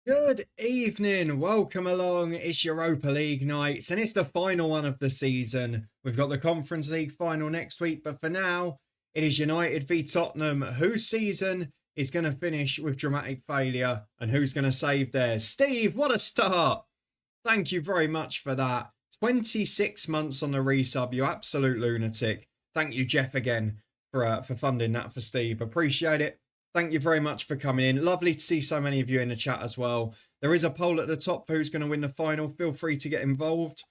Good evening, welcome along. It's Europa League nights and it's the final one of the season. We've got the Conference League final next week, but for now, it is United v Tottenham, whose season is going to finish with dramatic failure and who's going to save theirs. Steve, what a start! Thank you very much for that. 26 months on the resub, you absolute lunatic. Thank you, Jeff, again for funding that for Steve. Appreciate it. Thank you very much for coming in. Lovely to see so many of you in the chat as well. There is a poll at the top for who's going to win the final. Feel free to get involved.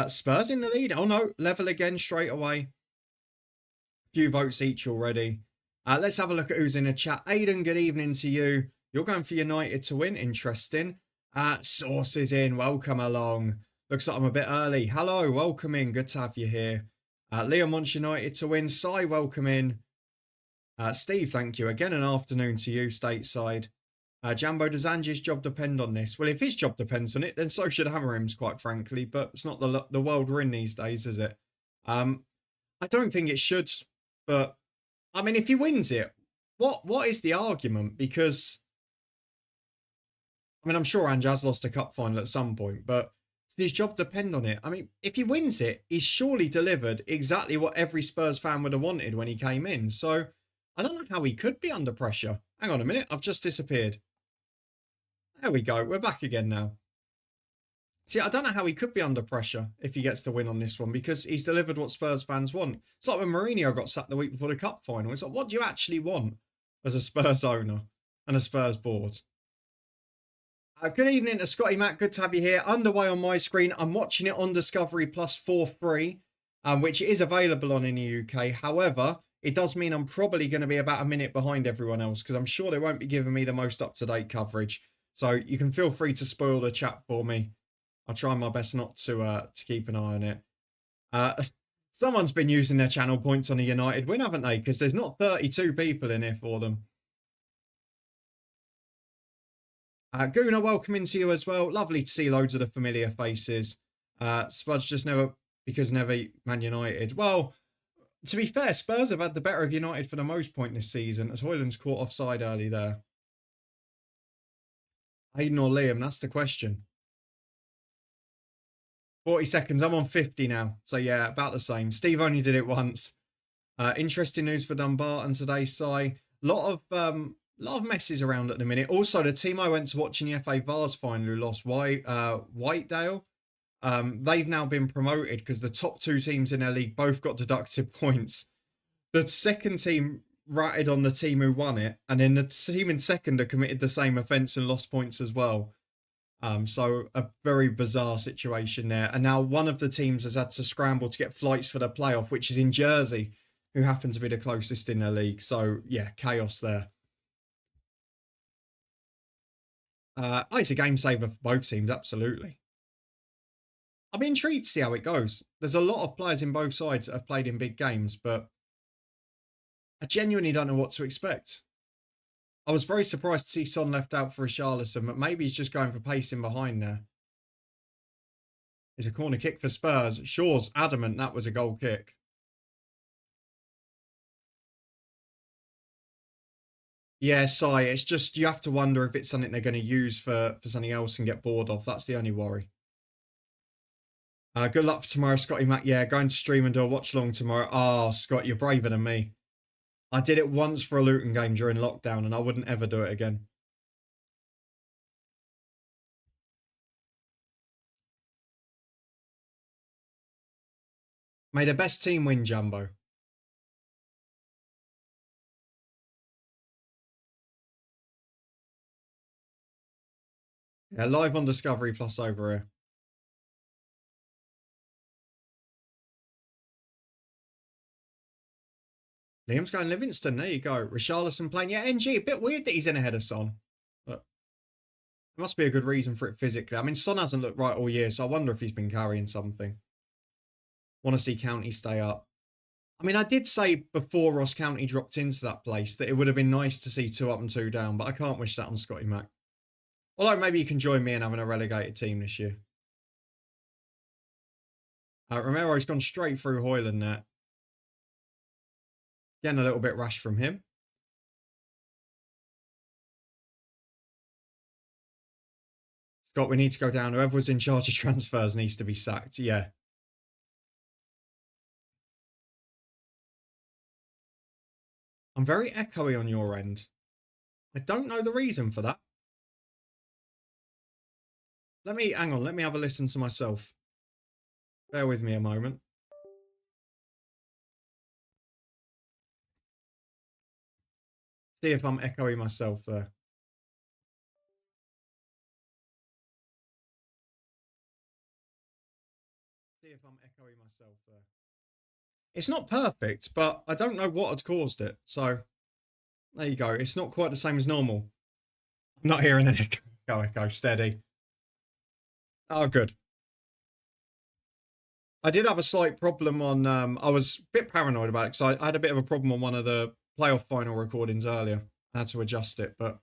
Spurs in the lead. Oh no, level again straight away. A few votes each already. Let's have a look at who's in the chat. Aidan, good evening to you. You're going for United to win. Interesting. Sources in. Welcome along. Looks like I'm a bit early. Hello, welcome in. Good to have you here. Liam wants United to win. Sai, welcome in. Steve, thank you. Again, an afternoon to you, stateside. Jambo, does Ange's job depend on this? Well, if his job depends on it, then so should Hammerham's, quite frankly. But it's not the world we're in these days, is it? I don't think it should. But, I mean, if he wins it, what is the argument? Because, I mean, I'm sure Ange has lost a cup final at some point, but does his job depend on it? I mean, if he wins it, he's surely delivered exactly what every Spurs fan would have wanted when he came in. So, I don't know how he could be under pressure. Hang on a minute, I've just disappeared. There we go, we're back again now. See, I don't know how he could be under pressure if he gets the win on this one, because he's delivered what Spurs fans want. It's like when Mourinho got sacked the week before the cup final. It's like, what do you actually want as a Spurs owner and a Spurs board? Good evening to Scotty Matt, good to have you here. Underway on my screen, I'm watching it on Discovery Plus for free, which is available on in the UK. However, it does mean I'm probably going to be about a minute behind everyone else because I'm sure they won't be giving me the most up-to-date coverage. So you can feel free to spoil the chat for me. I'll try my best not to keep an eye on it. Someone's been using their channel points on a United win, haven't they? Because there's not 32 people in here for them. Guna, welcome into you as well. Lovely to see loads of the familiar faces. Spudge just never Man United. Well, to be fair, Spurs have had the better of United for the most point this season, as Hoyland's caught offside early there. Hayden or Liam, that's the question. 40 seconds, I'm on 50 now. So yeah, about the same. Steve only did it once. Interesting news for Dumbarton today, Si. Lot of messes around at the minute. Also, the team I went to watch in the FA Vars final who lost, Whitedale, they've now been promoted because the top two teams in their league both got deducted points. The second team ratted on the team who won it, and then the team in second have committed the same offence and lost points as well. So a very bizarre situation there. And now one of the teams has had to scramble to get flights for the playoff, which is in Jersey, who happen to be the closest in their league. So yeah, chaos there. It's a game saver for both teams, absolutely. I'm intrigued to see how it goes. There's a lot of players in both sides that have played in big games, but I genuinely don't know what to expect. I was very surprised to see Son left out for Richarlison, but maybe he's just going for pacing behind there. It's a corner kick for Spurs. Shaw's adamant that was a goal kick. Yeah, Si, it's just you have to wonder if it's something they're going to use for something else and get bored of. That's the only worry. Good luck for tomorrow, Scotty Mac. Yeah, going to stream and do a watch along tomorrow. Oh, Scott, you're braver than me. I did it once for a Luton game during lockdown and I wouldn't ever do it again. May the best team win, Jumbo. Yeah, live on Discovery Plus over here. Liam's going Livingston. There you go. Richarlison playing. Yeah, NG. A bit weird that he's in ahead of Son. But there must be a good reason for it physically. I mean, Son hasn't looked right all year, so I wonder if he's been carrying something. Want to see County stay up. I mean, I did say before Ross County dropped into that place that it would have been nice to see 2 up and 2 down, but I can't wish that on Scotty Mac. Although maybe you can join me in having a relegated team this year. Romero's gone straight through Hoyland there. Getting a little bit rash from him. Scott, we need to go down. Whoever was in charge of transfers needs to be sacked. Yeah. I'm very echoey on your end. I don't know the reason for that. Hang on, let me have a listen to myself. Bear with me a moment. See if I'm echoing myself there. It's not perfect, but I don't know what had caused it. So there you go. It's not quite the same as normal. I'm not hearing an echo. Go steady. Oh, good. I did have a slight problem on. I was a bit paranoid about it because I had a bit of a problem on one of the playoff final recordings earlier. I had to adjust it, but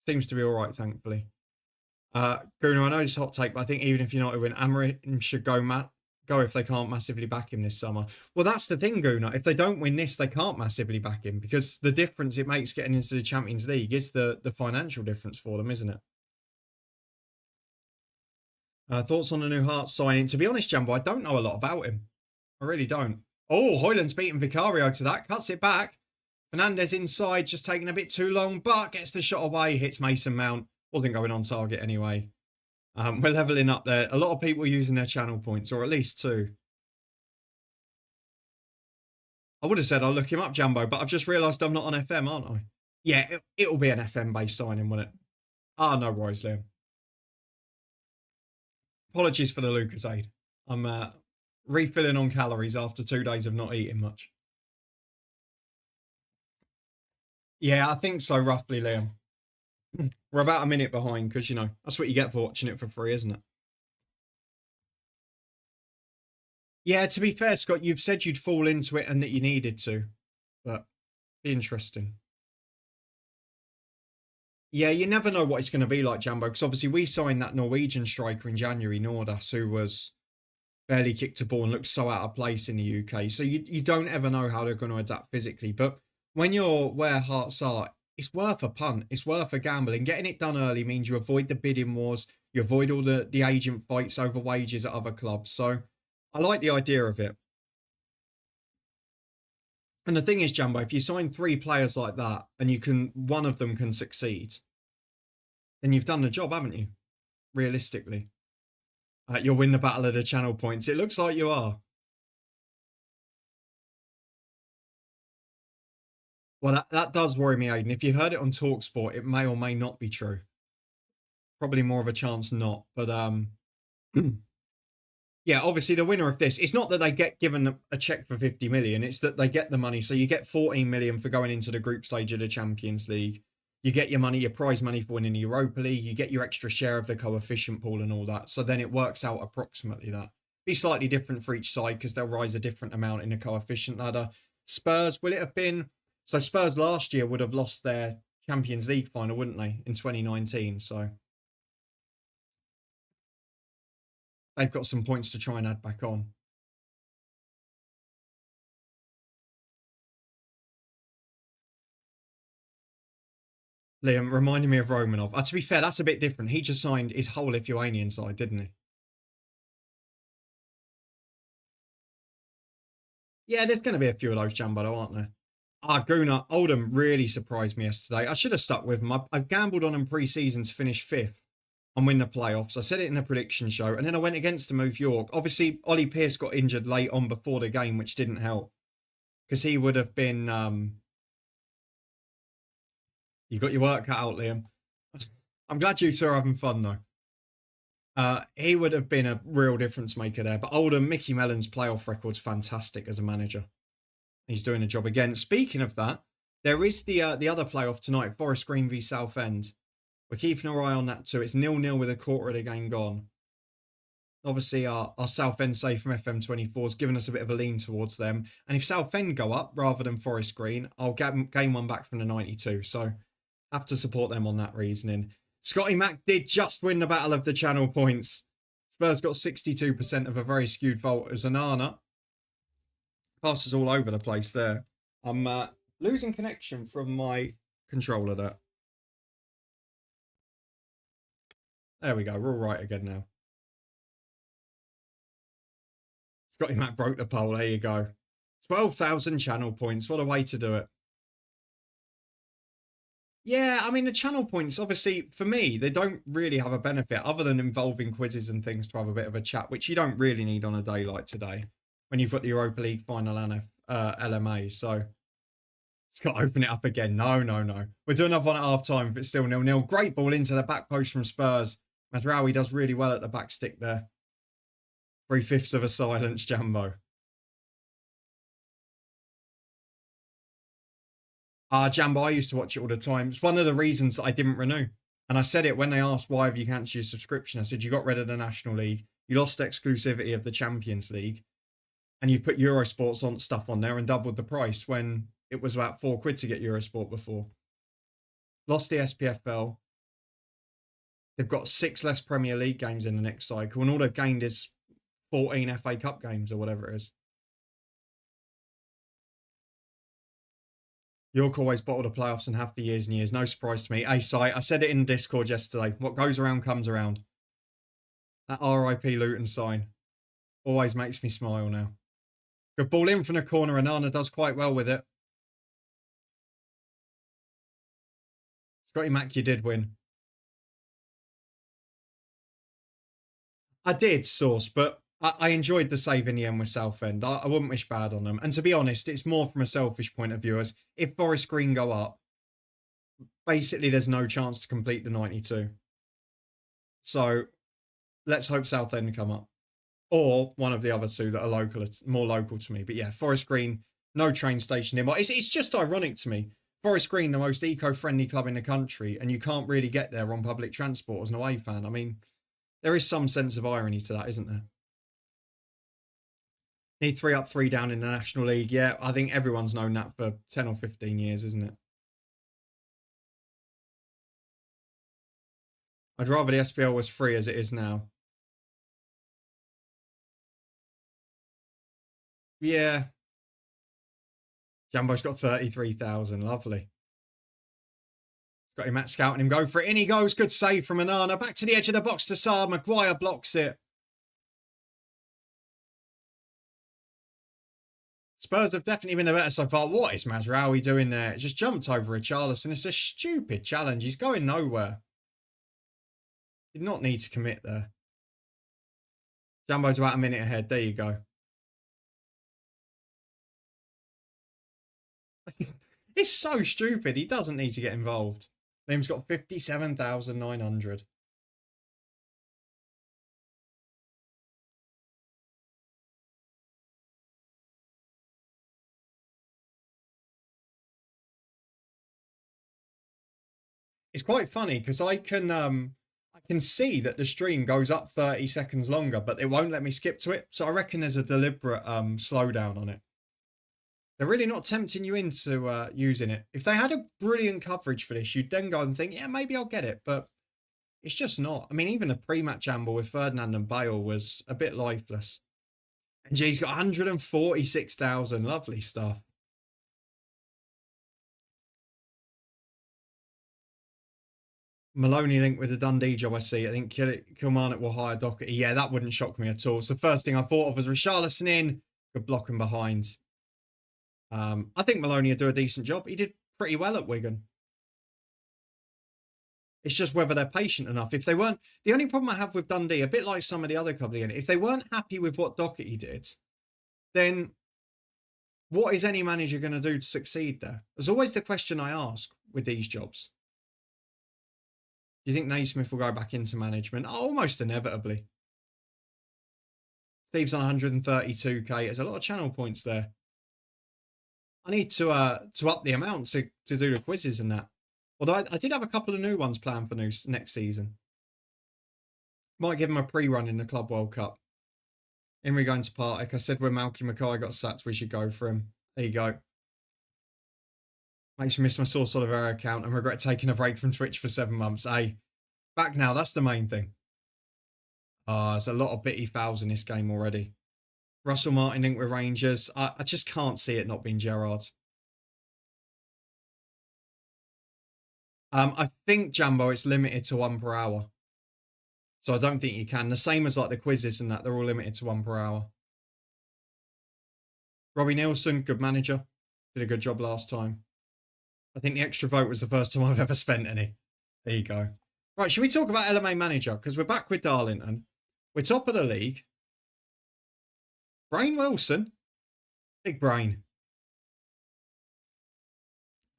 seems to be all right, thankfully. Gunnar, I know it's a hot take, but I think even if United win, Amorim should go if they can't massively back him this summer. Well, that's the thing, Gunnar. If they don't win this, they can't massively back him because the difference it makes getting into the Champions League is the financial difference for them, isn't it? Thoughts on the new Hearts signing? To be honest, Jumbo, I don't know a lot about him. I really don't. Oh, Hoyland's beaten Vicario to that. Cuts it back. Fernandez inside, just taking a bit too long, but gets the shot away. Hits Mason Mount. Wasn't going on target anyway. We're levelling up there. A lot of people using their channel points, or at least two. I would have said I'll look him up, Jumbo, but I've just realised I'm not on FM, aren't I? Yeah, it'll be an FM-based signing, won't it? Ah, no worries, Liam. Apologies for the Lucasade. I'm refilling on calories after 2 days of not eating much. Yeah, I think so, roughly, Liam. We're about a minute behind because, that's what you get for watching it for free, isn't it? Yeah, to be fair, Scott, you've said you'd fall into it and that you needed to, but interesting. Yeah, you never know what it's going to be like, Jambo, because obviously we signed that Norwegian striker in January, Nordas, who was barely kicked a ball and looked so out of place in the UK. So you don't ever know how they're going to adapt physically. But when you're where Hearts are, it's worth a punt. It's worth a gamble. And getting it done early means you avoid the bidding wars. You avoid all the agent fights over wages at other clubs. So I like the idea of it. And the thing is, Jumbo, if you sign 3 players like that and one of them can succeed, then you've done the job, haven't you? Realistically. You'll win the battle of the channel points. It looks like you are. Well, that does worry me, Aiden. If you heard it on TalkSport, it may or may not be true. Probably more of a chance not. But yeah, obviously the winner of this, it's not that they get given a check for 50 million. It's that they get the money. So you get 14 million for going into the group stage of the Champions League. You get your money, your prize money for winning the Europa League. You get your extra share of the coefficient pool and all that. So then it works out approximately that. Be slightly different for each side because they'll rise a different amount in the coefficient ladder. Spurs, will it have been? So Spurs last year would have lost their Champions League final, wouldn't they, in 2019? So they've got some points to try and add back on. Liam reminding me of Romanov. To be fair, that's a bit different. He just signed his whole Lithuanian side, didn't he? Yeah, there's going to be a few of those, Jumbo, aren't there? Gunnar, Oldham really surprised me yesterday. I should have stuck with them. I've gambled on them pre-season to finish 5th and win the playoffs. I said it in the prediction show, and then I went against them with York. Obviously, Ollie Pearce got injured late on before the game, which didn't help because he would have been. You got your work cut out, Liam. I'm glad you two are having fun though. He would have been a real difference maker there. But Oldham, Mickey Mellon's playoff record's fantastic as a manager. He's doing a job again. Speaking of that, there is the other playoff tonight, Forest Green v Southend. We're keeping our eye on that too. It's 0-0 with a quarter of the game gone. Obviously, our Southend save from FM24 has given us a bit of a lean towards them. And if Southend go up rather than Forest Green, I'll gain one back from the 92. So have to support them on that reasoning. Scotty Mack did just win the battle of the channel points. Spurs got 62% of a very skewed vote as Anana. Passes all over the place there. I'm losing connection from my controller there. There we go. We're all right again now. Scotty Mac broke the poll. There you go. 12,000 channel points. What a way to do it. Yeah, I mean, the channel points, obviously, for me, they don't really have a benefit other than involving quizzes and things to have a bit of a chat, which you don't really need on a day like today when you've got the Europa League Final and LMA. So it's got to open it up again. No, no, no. We're doing another one at half time, but it's still 0-0. Great ball into the back post from Spurs. Mazraoui does really well at the back stick there. 3/5 of a silence, Jambo. Jambo, I used to watch it all the time. It's one of the reasons that I didn't renew. And I said it when they asked why have you cancelled your subscription. I said you got rid of the National League, you lost exclusivity of the Champions League, and you put Eurosports on stuff on there and doubled the price when it was about £4 to get Eurosport before. Lost the SPFL. They've got 6 less Premier League games in the next cycle, and all they've gained is 14 FA Cup games or whatever it is. York always bottle the playoffs and have for years and years. No surprise to me. I said it in Discord yesterday. What goes around comes around. That RIP Luton sign always makes me smile now. Good ball in from the corner. Anana does quite well with it. Scotty Mac, you did win. I did, Source, but I enjoyed the save in the end with Southend. I wouldn't wish bad on them. And to be honest, it's more from a selfish point of view as if Forest Green go up, basically there's no chance to complete the 92. So let's hope Southend come up. Or one of the other two that are more local to me. But yeah, Forest Green, no train station nearby. It's just ironic to me. Forest Green, the most eco-friendly club in the country, and you can't really get there on public transport as an away fan. I mean, there is some sense of irony to that, isn't there? Need 3 up, 3 down in the National League. Yeah, I think everyone's known that for 10 or 15 years, isn't it? I'd rather the SPL was free as it is now. Yeah. Jumbo's got 33,000. Lovely. Got him at scouting him. Go for it. In he goes. Good save from Anana. Back to the edge of the box to Saad. Maguire blocks it. Spurs have definitely been the better so far. What is Mazraoui doing there? Just jumped over Richarlison. It's a stupid challenge. He's going nowhere. Did not need to commit there. Jumbo's about a minute ahead. There you go. It's so stupid. He doesn't need to get involved. Liam's got 57,900. It's quite funny because I can see that the stream goes up 30 seconds longer, but it won't let me skip to it. So I reckon there's a deliberate slowdown on it. They're really not tempting you into using it. If they had a brilliant coverage for this, you'd then go and think, yeah, maybe I'll get it. But it's just not. I mean, even a pre-match amble with Ferdinand and Bale was a bit lifeless. And G's got 146,000. Lovely stuff. Maloney linked with the Dundee job, I see. I think Kilmarnock will hire Doherty. Yeah, that wouldn't shock me at all. It's the first thing I thought of was Richarlison in. Good blocking behind. I think Maloney will do a decent job. He did pretty well at Wigan. It's just whether they're patient enough. If they weren't, the only problem I have with Dundee, a bit like some of the other clubs, if they weren't happy with what Doherty did, then what is any manager going to do to succeed there? There's always the question I ask with these jobs. Do you think Naismith will go back into management? Almost inevitably. Steve's on 132k. There's a lot of channel points there. I need to up the amount to do the quizzes and that. Although I did have a couple of new ones planned for next season. Might give him a pre-run in the Club World Cup. In we going to Partick. I said when Malky Mackay got sacked, we should go for him. There you go. Makes me miss my Source Oliveira account and regret taking a break from Twitch for 7 months. Hey, back now. That's the main thing. There's a lot of bitty fouls in this game already. Russell Martin linked with Rangers. I just can't see it not being Gerrard. I think, Jambo, it's limited to 1 per hour. So I don't think you can. The same as like the quizzes and that, they're all limited to 1 per hour. Robbie Nielsen, good manager. Did a good job last time. I think the extra vote was the first time I've ever spent any. There you go. Right, should we talk about LMA Manager? Because we're back with Darlington. We're top of the league. Brain Wilson. Big brain.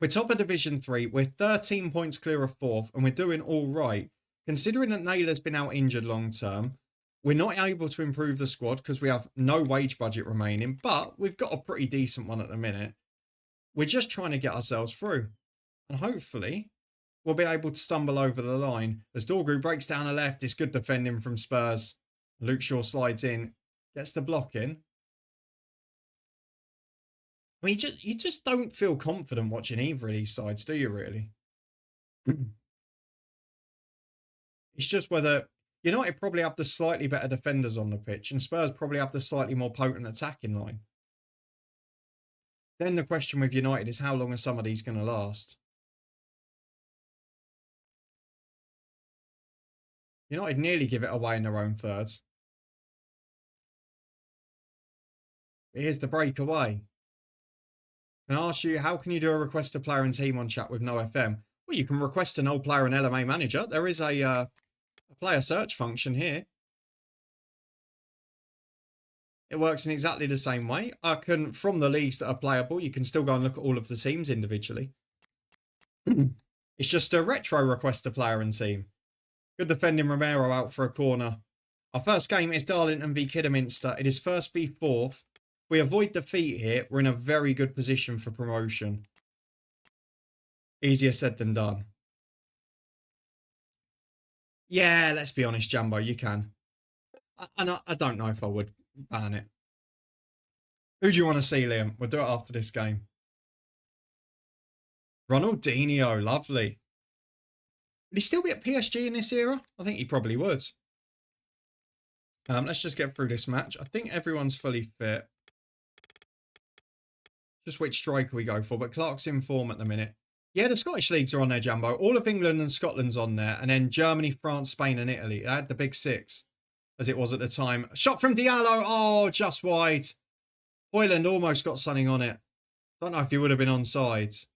We're top of Division 3. We're 13 points clear of 4th, and we're doing all right. Considering that Naylor's been out injured long term, we're not able to improve the squad because we have no wage budget remaining, but we've got a pretty decent one at the minute. We're just trying to get ourselves through. And hopefully, we'll be able to stumble over the line. As Dorgu breaks down the left, it's good defending from Spurs. Luke Shaw slides in, gets the block in. I mean, you just don't feel confident watching either of these sides, do you really? It's just whether United probably have the slightly better defenders on the pitch and Spurs probably have the slightly more potent attacking line. Then the question with United is how long are some of these going to last? United nearly give it away in their own thirds. Here's the breakaway. Can I ask you, how can you do a request a player and team on chat with no FM? Well, you can request an old player in LMA Manager. There is a player search function here. It works in exactly the same way. From the leagues that are playable, you can still go and look at all of the teams individually. It's just a retro request a player and team. Good defending, Romero out for a corner. Our first game is Darlington v Kidderminster. It is 1st v 4th. If we avoid defeat here, we're in a very good position for promotion. Easier said than done. Yeah, let's be honest, Jumbo, you can. I don't know if I would ban it. Who do you want to see, Liam? We'll do it after this game. Ronaldinho, lovely. Would he still be at PSG in this era? I think he probably would. Let's just get through this match. I think everyone's fully fit. Just which striker we go for, but Clark's in form at the minute. Yeah, the Scottish leagues are on there, Jumbo. All of England and Scotland's on there. And then Germany, France, Spain and Italy. I had the big 6, as it was at the time. Shot from Diallo. Oh, just wide. Hoyland almost got something on it. Don't know if he would have been onside.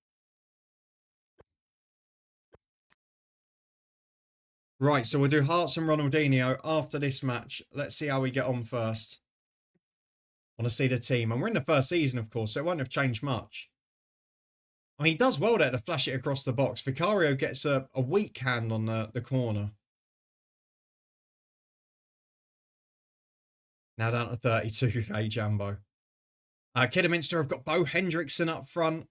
Right, so we'll do Hearts and Ronaldinho after this match. Let's see how we get on first. I want to see the team. And we're in the first season, of course, so it won't have changed much. I mean, he does well there to flash it across the box. Vicario gets a weak hand on the corner. Now down to 32k, Jambo. Kidderminster have got Bo Hendrickson up front.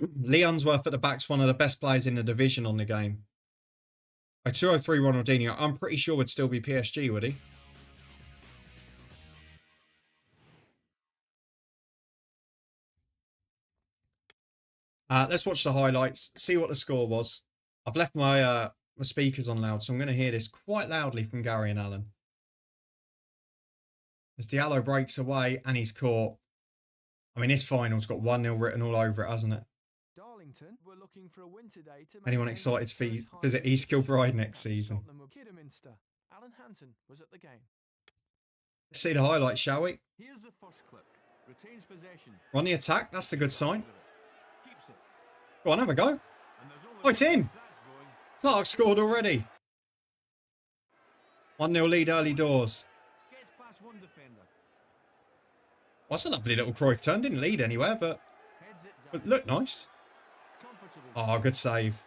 Leonsworth at the back's one of the best players in the division on the game. A 203 Ronaldinho, I'm pretty sure would still be PSG, would he? Let's watch the highlights, see what the score was. I've left my speakers on loud, so I'm going to hear this quite loudly from Gary and Alan. As Diallo breaks away and he's caught. I mean, this final's got 1-0 written all over it, hasn't it? Darlington were looking for a win today to Anyone excited to visit East Kilbride next season? Kidderminster. Alan Hansen was at the game. Let's see the highlights, shall we? Here's the first clip. Retains possession. We're on the attack, that's the good sign. Go on, have a go. Oh, it's in. Clark scored already. 1-0 lead early doors. Gets past one defender. Well, that's a lovely little Cruyff turn. Didn't lead anywhere, but looked nice. Oh, good save.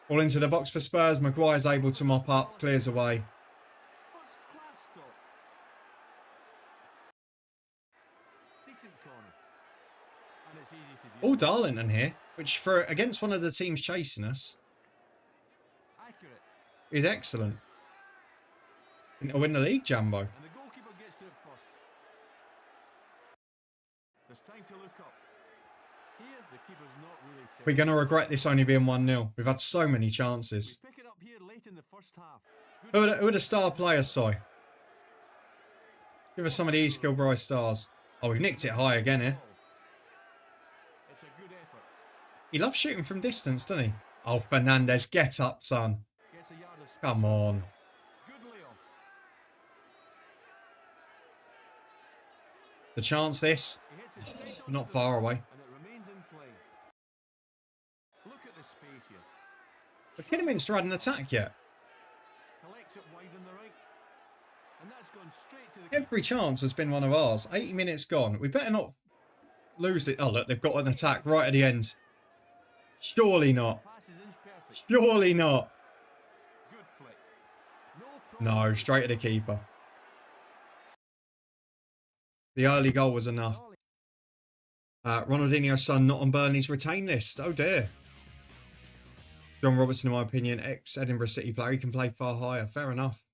Ball into the box for Spurs. Maguire's able to mop up. Clears away. All Darlington here, which for against one of the teams chasing us is excellent. Going to win the league, Jambo. And the goalkeeper gets to it first. There's time to look up. Here, the keeper's not really terrible. We're going to regret this only being 1-0. We've had so many chances. We pick it up here late in the first half. Who are the star players, Si? Give us some of the East Kilbride stars. Oh, we've nicked it high again here. It's a good effort. He loves shooting from distance, doesn't he? Oh, Fernandez, get up, son. Come on. The chance this. He hits it straight onto Not the far bar, away. and it remains in play. Look at the space here. But Kinnamin's tried an attack yet. Collects it wide on the right. And that's gone straight to the Every chance has been one of ours. 80 minutes gone. We better not lose it. Oh, look, they've got an attack right at the end. Surely not. pass is inch perfect. Surely not. Good flick. No problem. No, straight at the keeper. The early goal was enough. Ronaldinho's son not on Burnley's retained list. Oh dear. John Robertson, in my opinion, ex-Edinburgh City player. He can play far higher. Fair enough.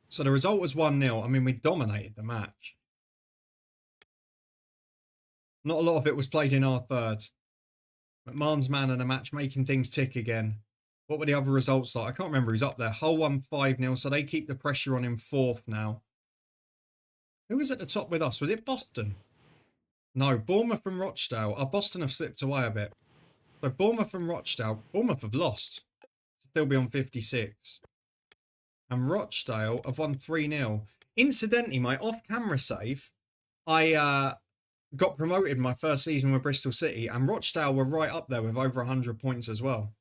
So the result was 1-0. I mean, we dominated the match. Not a lot of it was played in our third. McMahon's man of the match, making things tick again. What were the other results like? I can't remember. He's up there. Hull won 5-0, so they keep the pressure on him fourth now. Who was at the top with us? Was it Boston? No, Bournemouth and Rochdale. Boston have slipped away a bit. So Bournemouth and Rochdale. Bournemouth have lost. Still be on 56. And Rochdale have won 3-0. Incidentally, my off-camera save, I got promoted my first season with Bristol City, and Rochdale were right up there with over 100 points as well.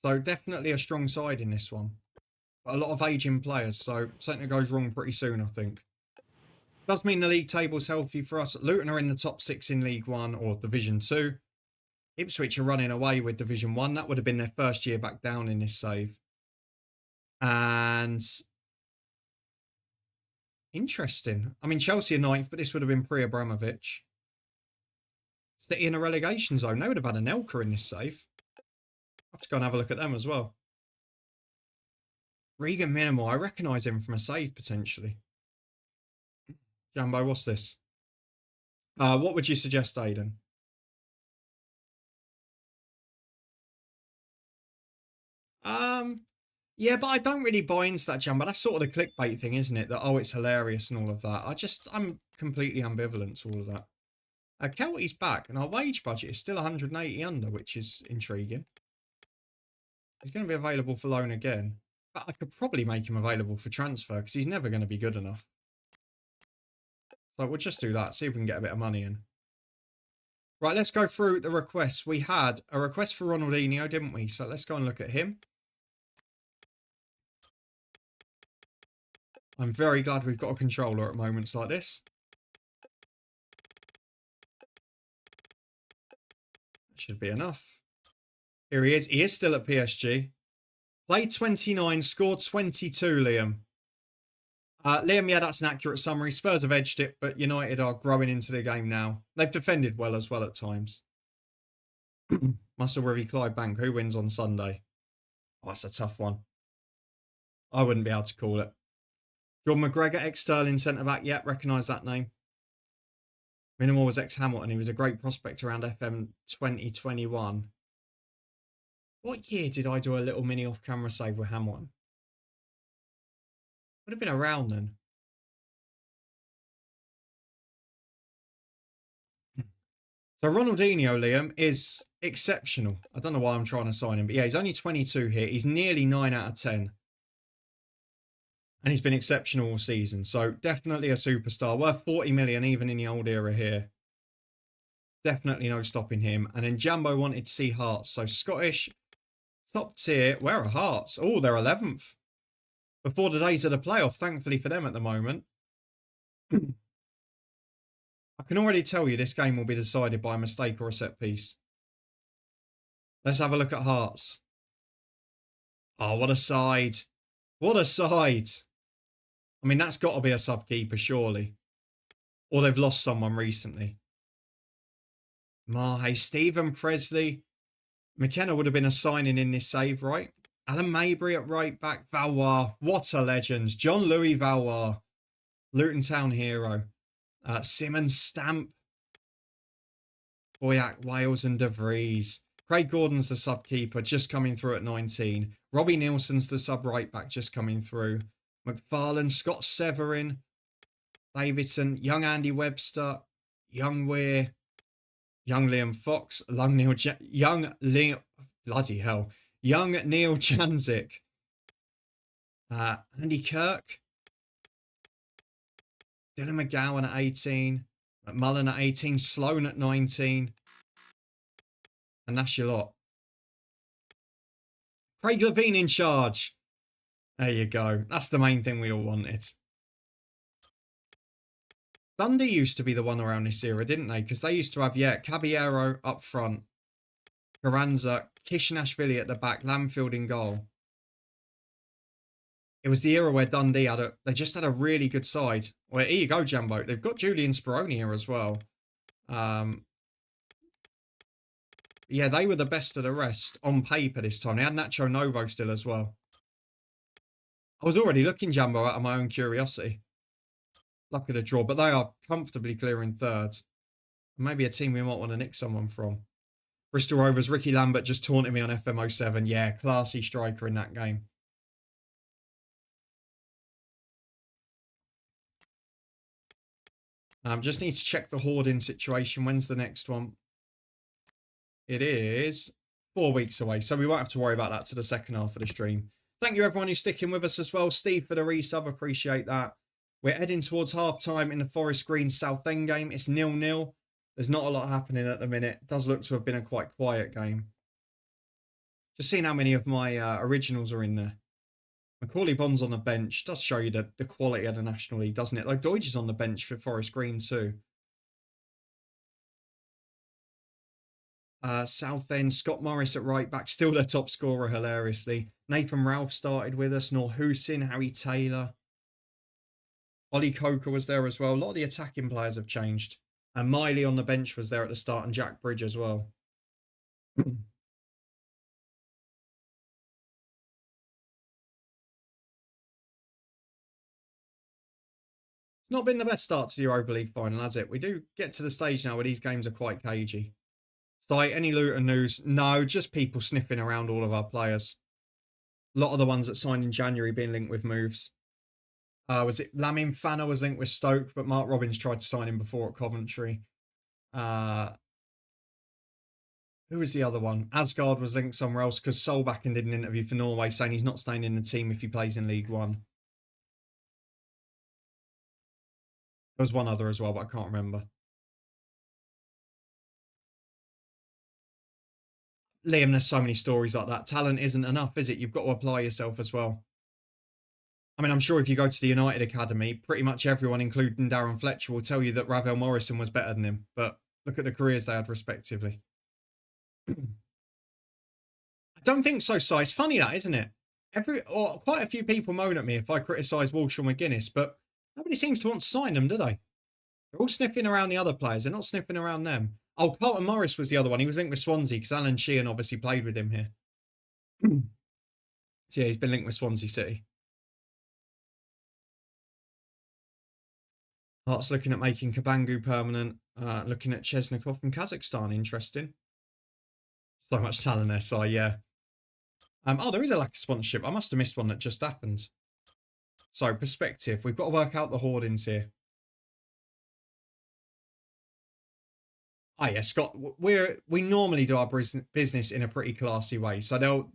So definitely a strong side in this one. But a lot of aging players, so something goes wrong pretty soon, I think. Does mean the league table's healthy for us. Luton are in the top 6 in League 1 or Division 2. Ipswich are running away with Division 1. That would have been their first year back down in this save. And interesting. I mean, Chelsea are 9th, but this would have been pre-Abramovich. City in a relegation zone. They would have had a Nelka in this save. I'll have to go and have a look at them as well. Regan Minimal. I recognise him from a save, potentially. Jambo, what's this? What would you suggest, Aidan? Yeah, but I don't really buy into that, Jambo. That's sort of the clickbait thing, isn't it? That, oh, it's hilarious and all of that. I'm completely ambivalent to all of that. Kelty's back, and our wage budget is still 180 under, which is intriguing. He's going to be available for loan again. But I could probably make him available for transfer, because he's never going to be good enough. So we'll just do that, see if we can get a bit of money in. Right, let's go through the requests. We had a request for Ronaldinho, didn't we? So let's go and look at him. I'm very glad we've got a controller at moments like this. Should be enough. Here he is. He is still at PSG. Played 29, scored 22, Liam. Liam, yeah, that's an accurate summary. Spurs have edged it, but United are growing into the game now. They've defended well as well at times. Musselbury, Clydebank, who wins on Sunday? Oh, that's a tough one. I wouldn't be able to call it. John McGregor, ex-Sterling centre-back. Yep, recognise that name. Minimal was ex-Hamilton. He was a great prospect around FM 2021. What year did I do a little mini off-camera save with Hamilton? Would have been around then. So Ronaldinho, Liam, is exceptional. I don't know why I'm trying to sign him, but yeah, he's only 22 here. He's nearly 9 out of 10. And he's been exceptional all season. So definitely a superstar. Worth 40 million even in the old era here. Definitely no stopping him. And then Jambo wanted to see Hearts. So Scottish, top tier. Where are Hearts? Oh, they're 11th. Before the days of the playoff, thankfully for them at the moment. I can already tell you this game will be decided by a mistake or a set piece. Let's have a look at Hearts. Oh, what a side. What a side. I mean, that's got to be a sub-keeper, surely. Or they've lost someone recently. Mahe, Stephen Presley. McKenna would have been a signing in this save, right? Alan Mabry at right back. Valois. What a legend. John Louis Valois. Luton Town hero. Simmons, Stamp. Boyack, Wales and De Vries. Craig Gordon's the sub-keeper, just coming through at 19. Robbie Nielsen's the sub-right back, just coming through. McFarlane, Scott Severin. Davidson, young Andy Webster. Young Weir. Young Liam Fox. Young Neil Janzik. Andy Kirk. Dylan McGowan at 18. McMullen at 18. Sloan at 19. And that's your lot. Craig Levine in charge. There you go. That's the main thing we all wanted. Dundee used to be the one around this era, didn't they? Because they used to have, Caballero up front, Carranza, Kishinashvili at the back, Lamfield in goal. It was the era where Dundee they just had a really good side. Well, here you go, Jambo. They've got Julian Speroni here as well. Yeah, they were the best of the rest on paper this time. They had Nacho Novo still as well. I was already looking, Jambo, out of my own curiosity. Luck of the draw, but they are comfortably clearing third. Maybe a team we might want to nick someone from. Bristol Rovers, Ricky Lambert just taunted me on FM07. Yeah, classy striker in that game. Just need to check the hoarding situation. When's the next one? It is 4 weeks away, so we won't have to worry about that to the second half of the stream. Thank you, everyone who's sticking with us as well. Steve for the resub, appreciate that. We're heading towards half-time in the Forest Green Southend game. It's 0-0. There's not a lot happening at the minute. It does look to have been a quite quiet game. Just seeing how many of my originals are in there. Macaulay Bond's on the bench. Does show you the quality of the National League, doesn't it? Like Deutsch is on the bench for Forest Green too. Southend, Scott Morris at right back, still their top scorer hilariously. Nathan Ralph started with us. Noor Hussein, Harry Taylor. Ollie Coker was there as well. A lot of the attacking players have changed. And Miley on the bench was there at the start, and Jack Bridge as well. Not been the best start to the Europa League final, has it? We do get to the stage now where these games are quite cagey. Site, any Luton news? No, just people sniffing around all of our players. A lot of the ones that signed in January being linked with moves. Was it Lamin Fana was linked with Stoke, but Mark Robbins tried to sign him before at Coventry. Who was the other one? Asgard was linked somewhere else because Solbakken did an interview for Norway saying he's not staying in the team if he plays in League One. There was one other as well, but I can't remember. Liam, there's so many stories like that. Talent isn't enough, is it? You've got to apply yourself as well. I mean, I'm sure if you go to the United Academy, pretty much everyone, including Darren Fletcher, will tell you that Ravel Morrison was better than him. But look at the careers they had respectively. I don't think so, Si. It's funny that, isn't it? Quite a few people moan at me if I criticise Walsh or McGuinness, but nobody seems to want to sign them, do they? They're all sniffing around the other players. They're not sniffing around them. Oh, Carlton Morris was the other one. He was linked with Swansea because Alan Sheehan obviously played with him here. So yeah, he's been linked with Swansea City. Hearts looking at making Kabangu permanent. Looking at Chesnikov from Kazakhstan. Interesting. So much talent there, Si, yeah. There is a lack of sponsorship. I must have missed one that just happened. So, perspective. We've got to work out the hoardings here. Oh yeah, Scott, we normally do our business in a pretty classy way. So they'll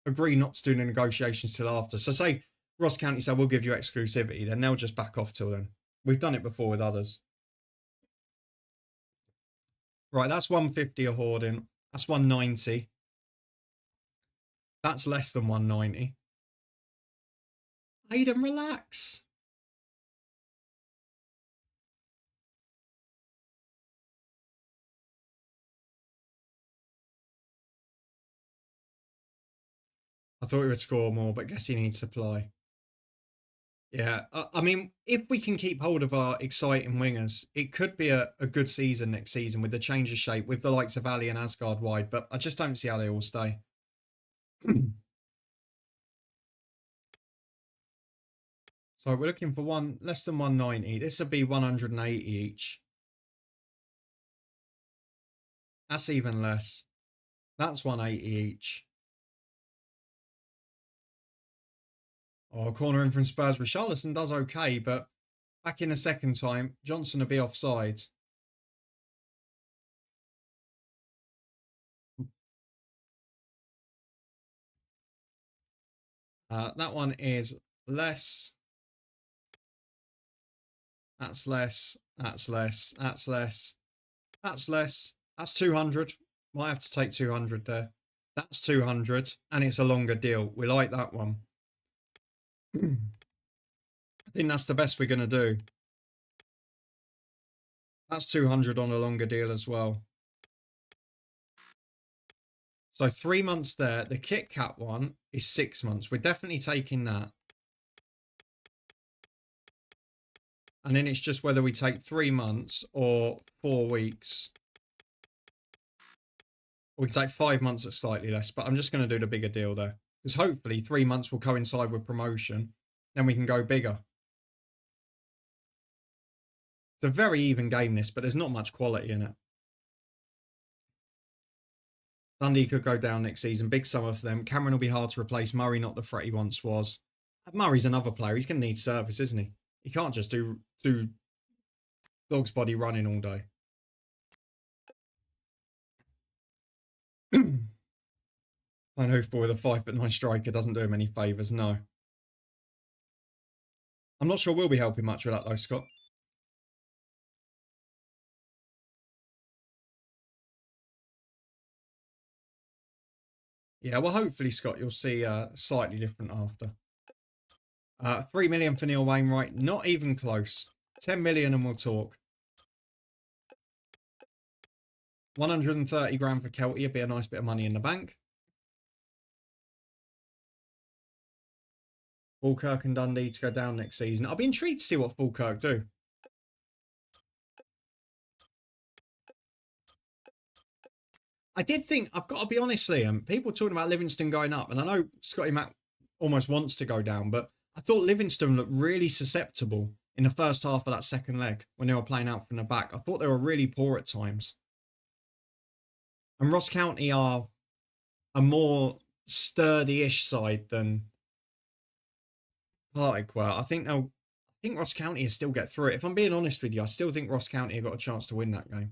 agree not to do the negotiations till after. So say Ross County say we'll give you exclusivity, then they'll just back off till then. We've done it before with others. Right, that's 150 a hoarding. That's 190. That's less than 190. Aiden, relax. I thought he would score more, but guess he needs supply. Yeah, I mean, if we can keep hold of our exciting wingers, it could be a good season next season with the change of shape, with the likes of Ali and Asgard wide, but I just don't see how they all stay. So we're looking for one less than 190. This would be 180 each. That's even less. That's 180 each. Oh, corner in from Spurs. Richarlison does okay, but back in the second time, Johnson will be offside. That one is less. That's less. That's less. That's less. That's less. That's 200. Might have to take 200 there. That's 200. And it's a longer deal. We like that one. I think that's the best we're going to do. That's 200 on a longer deal as well. So 3 months there. The Kit Kat one is 6 months. We're definitely taking that. And then it's just whether we take 3 months or 4 weeks. Or we can take 5 months at slightly less. But I'm just going to do the bigger deal there. Because hopefully 3 months will coincide with promotion. Then we can go bigger. It's a very even game, this, but there's not much quality in it. Dundee could go down next season. Big summer for them. Cameron will be hard to replace. Murray, not the threat he once was. Murray's another player. He's going to need service, isn't he? He can't just do dog's body running all day. Playing hoofball with a 5'9" striker doesn't do him any favours, no. I'm not sure we'll be helping much with that though, Scott. Yeah, well, hopefully, Scott, you'll see slightly different after. 3 million for Neil Wainwright. Not even close. 10 million and we'll talk. 130 grand for Kelty. It'd be a nice bit of money in the bank. Falkirk and Dundee to go down next season. I'll be intrigued to see what Falkirk do. I did think, I've got to be honest, Liam, people talking about Livingston going up, and I know Scotty Mac almost wants to go down, but I thought Livingston looked really susceptible in the first half of that second leg when they were playing out from the back. I thought they were really poor at times. And Ross County are a more sturdy-ish side than Partick were. I think Ross County will still get through it. If I'm being honest with you, I still think Ross County have got a chance to win that game.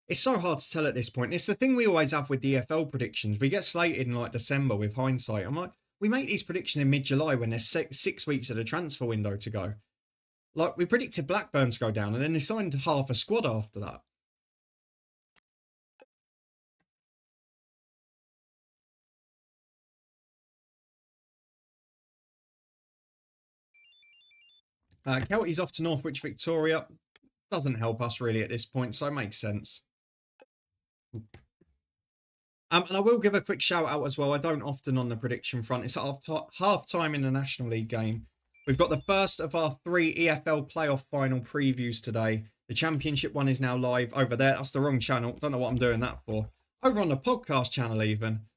It's so hard to tell at this point. It's the thing we always have with the EFL predictions. We get slated in like December with hindsight. I'm like, we make these predictions in mid-July when there's 6 weeks of the transfer window to go. Like, we predicted Blackburn to go down and then they signed half a squad after that. Kelty's off to Northwich Victoria. Doesn't help us really at this point, so it makes sense. And I will give a quick shout out as well. I don't often on the prediction front. It's half time in the National League game. We've got the first of our 3 EFL playoff final previews today. The Championship one is now live over there. That's the wrong channel. Don't know what I'm doing that for. Over on the podcast channel even.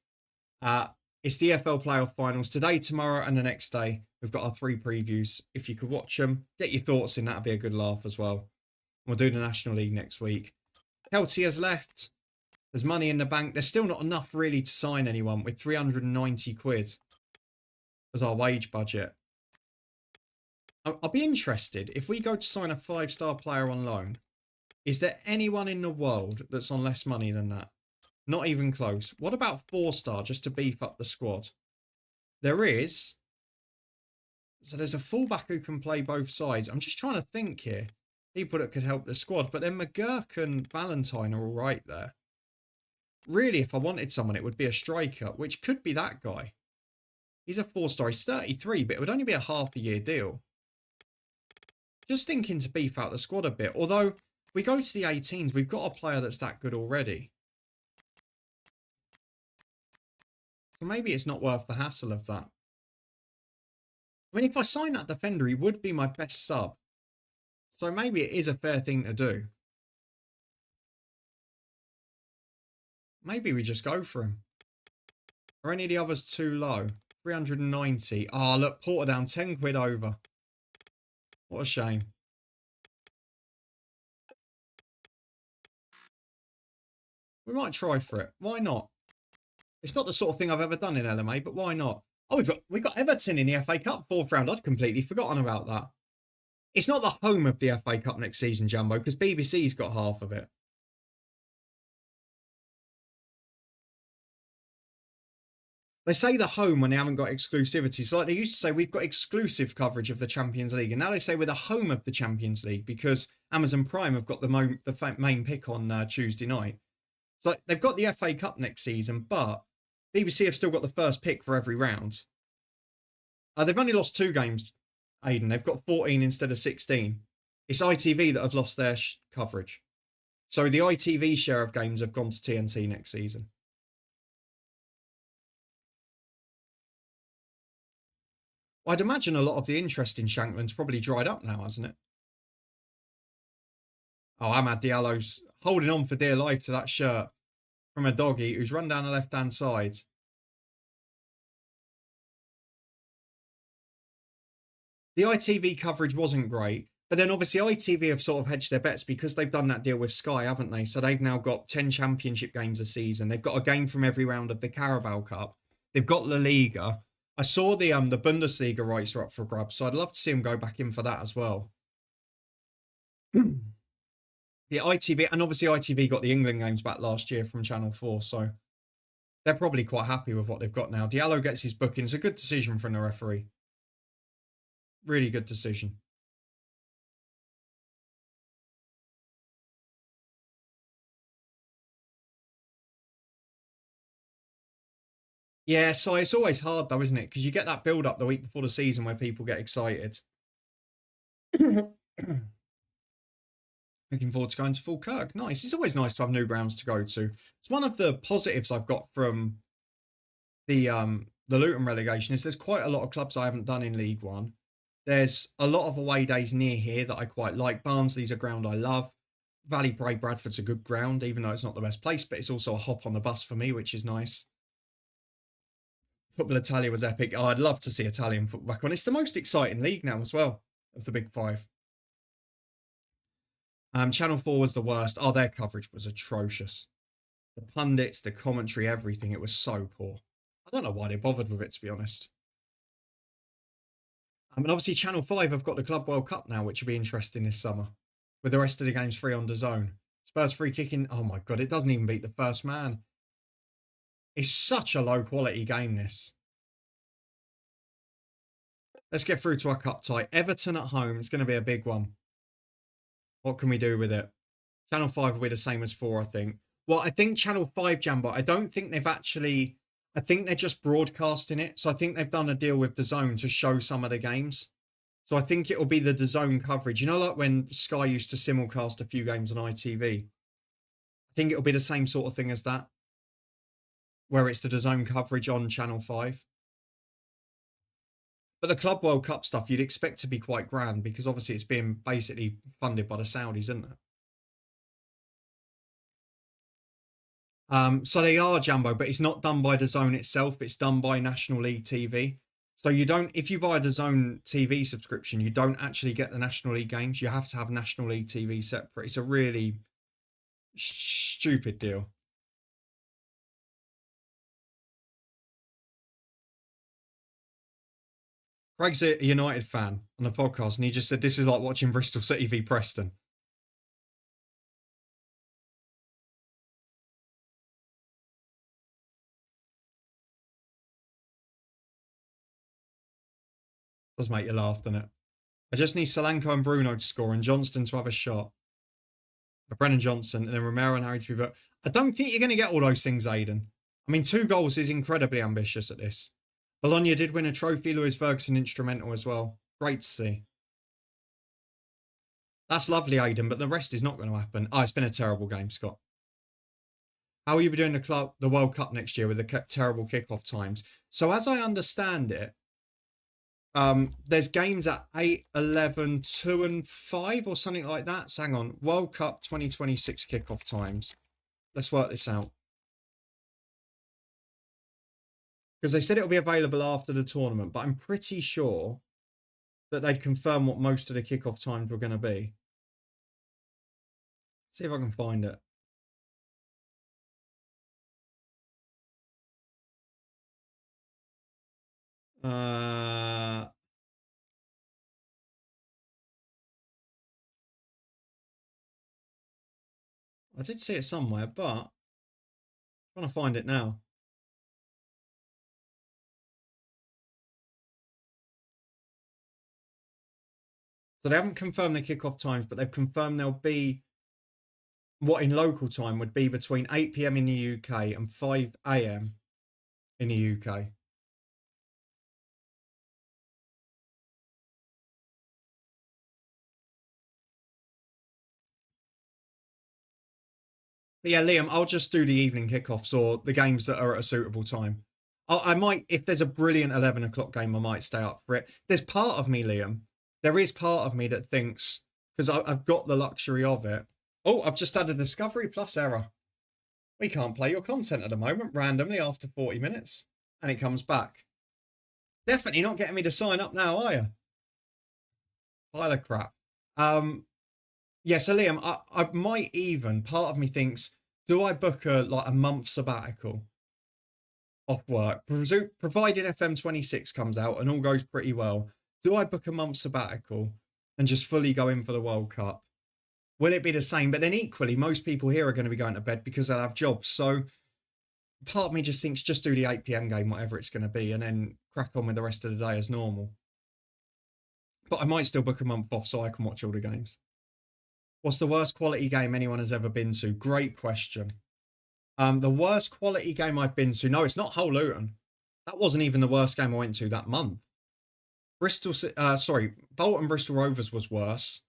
It's the EFL playoff finals today, tomorrow and the next day. We've got our 3 previews. If you could watch them, get your thoughts in. That'd be a good laugh as well. We'll do the National League next week. Kelty has left. There's money in the bank. There's still not enough really to sign anyone with 390 quid as our wage budget. I'll be interested if we go to sign a 5-star player on loan. Is there anyone in the world that's on less money than that? Not even close. What about 4-star just to beef up the squad? There is. So there's a fullback who can play both sides. I'm just trying to think here. People that could help the squad. But then McGurk and Valentine are all right there. Really, if I wanted someone, it would be a striker, which could be that guy. He's a 4-star. He's 33, but it would only be a half-a-year deal. Just thinking to beef out the squad a bit. Although, we go to the 18s, we've got a player that's that good already. So maybe it's not worth the hassle of that. I mean, if I sign that defender, he would be my best sub. So maybe it is a fair thing to do. Maybe we just go for him. Are any of the others too low? 390. Oh, look, Portadown, 10 quid over. What a shame. We might try for it. Why not? It's not the sort of thing I've ever done in LMA, but why not? Oh, we've got Everton in the FA Cup 4th round. I'd completely forgotten about that. It's not the home of the FA Cup next season, Jumbo, because BBC's got half of it. They say the home when they haven't got exclusivity. So like they used to say, we've got exclusive coverage of the Champions League. And now they say we're the home of the Champions League because Amazon Prime have got the main pick on Tuesday night. So like, they've got the FA Cup next season, but BBC have still got the first pick for every round. They've only lost 2 games, Aidan. They've got 14 instead of 16. It's ITV that have lost their coverage. So the ITV share of games have gone to TNT next season. I'd imagine a lot of the interest in Shankland's probably dried up now, hasn't it? Oh, Amad Diallo's holding on for dear life to that shirt from a doggy who's run down the left-hand side. The ITV coverage wasn't great, but then obviously ITV have sort of hedged their bets because they've done that deal with Sky, haven't they? So they've now got 10 championship games a season. They've got a game from every round of the Carabao Cup. They've got La Liga. I saw the Bundesliga rights are up for grabs, so I'd love to see them go back in for that as well. The ITV, and obviously ITV got the England games back last year from Channel 4, so they're probably quite happy with what they've got now. Diallo gets his booking. It's a good decision from the referee. Really good decision. Yeah, so it's always hard though, isn't it? Because you get that build up the week before the season where people get excited. Looking forward to going to Falkirk. Nice. It's always nice to have new grounds to go to. It's one of the positives I've got from the Luton relegation is there's quite a lot of clubs I haven't done in League One. There's a lot of away days near here that I quite like. Barnsley's a ground I love. Valley Bray Bradford's a good ground, even though it's not the best place, but it's also a hop on the bus for me, which is nice. Football Italia was epic. Oh, I'd love to see Italian football back on. It's the most exciting league now as well of the big 5. Channel 4 was the worst. Oh, their coverage was atrocious. The pundits, the commentary, everything. It was so poor. I don't know why they bothered with it, to be honest. And obviously Channel 5 have got the Club World Cup now, which will be interesting this summer. With the rest of the games free on DAZN. Spurs free kicking. Oh my God, it doesn't even beat the first man. It's such a low quality game, this. Let's get through to our cup tie. Everton at home. It's going to be a big one. What can we do with it? Channel 5 will be the same as 4, I think. Well, I think Channel 5, Jambo, I don't think they've actually... I think they're just broadcasting it. So I think they've done a deal with DAZN to show some of the games. So I think it'll be the DAZN coverage. You know, like when Sky used to simulcast a few games on ITV? I think it'll be the same sort of thing as that. Where it's the DAZN coverage on Channel 5. But the Club World Cup stuff you'd expect to be quite grand because obviously it's being basically funded by the Saudis, isn't it? So they are, Jambo, but it's not done by DAZN itself, but it's done by National League TV. So you don't, if you buy a DAZN TV subscription, you don't actually get the National League games. You have to have National League TV separate. It's a really stupid deal. Craig's a United fan on the podcast, and he just said this is like watching Bristol City v Preston. Does make you laugh, doesn't it? I just need Solanke and Bruno to score and Johnston to have a shot. Brennan Johnson and then Romero and Harry to be but I don't think you're going to get all those things, Aidan. I mean, 2 goals is incredibly ambitious at this. Bologna did win a trophy. Lewis Ferguson instrumental as well. Great to see. That's lovely, Aidan, but the rest is not going to happen. Oh, it's been a terrible game, Scott. How are you doing the World Cup next year with the terrible kickoff times? So as I understand it, there's games at 8, 11, 2 and 5 or something like that. So hang on. World Cup 2026 kickoff times. Let's work this out. Because they said it'll be available after the tournament, but I'm pretty sure that they'd confirm what most of the kickoff times were going to be. See if I can find it. I did see it somewhere, but I'm trying to find it now. So they haven't confirmed the kickoff times, but they've confirmed there'll be what in local time would be between 8 p.m. in the UK and 5 a.m. in the UK. But yeah, Liam, I'll just do the evening kickoffs or the games that are at a suitable time. I might, if there's a brilliant 11 o'clock game, I might stay up for it. There's part of me, Liam, there is part of me that thinks, because I've got the luxury of it. Oh, I've just had a Discovery Plus error. We can't play your content at the moment randomly after 40 minutes. And it comes back. Definitely not getting me to sign up now, are you? Pile of crap. Yeah, so Liam, I might even, part of me thinks, do I book a month sabbatical off work? Provided FM26 comes out and all goes pretty well, do I book a month sabbatical and just fully go in for the World Cup? Will it be the same? But then equally, most people here are going to be going to bed because they'll have jobs. So part of me just thinks just do the 8 p.m. game, whatever it's going to be, and then crack on with the rest of the day as normal. But I might still book a month off so I can watch all the games. What's the worst quality game anyone has ever been to? Great question. The worst quality game I've been to, no, it's not Hull Luton. That wasn't even the worst game I went to that month. Bolton Bristol Rovers was worse.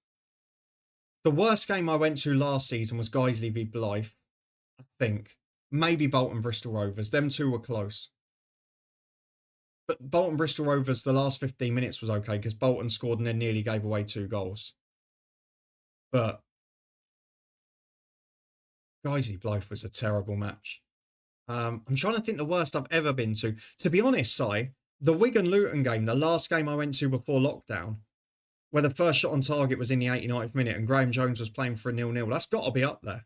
The worst game I went to last season was Guiseley v Blythe, I think. Maybe Bolton Bristol Rovers. Them two were close. But Bolton Bristol Rovers, the last 15 minutes was okay because Bolton scored and then nearly gave away 2 goals. But Guiseley Blythe was a terrible match. I'm trying to think the worst I've ever been to. To be honest, Si, the Wigan Luton game, the last game I went to before lockdown, where the first shot on target was in the 89th minute and Graham Jones was playing for a 0-0, that's got to be up there.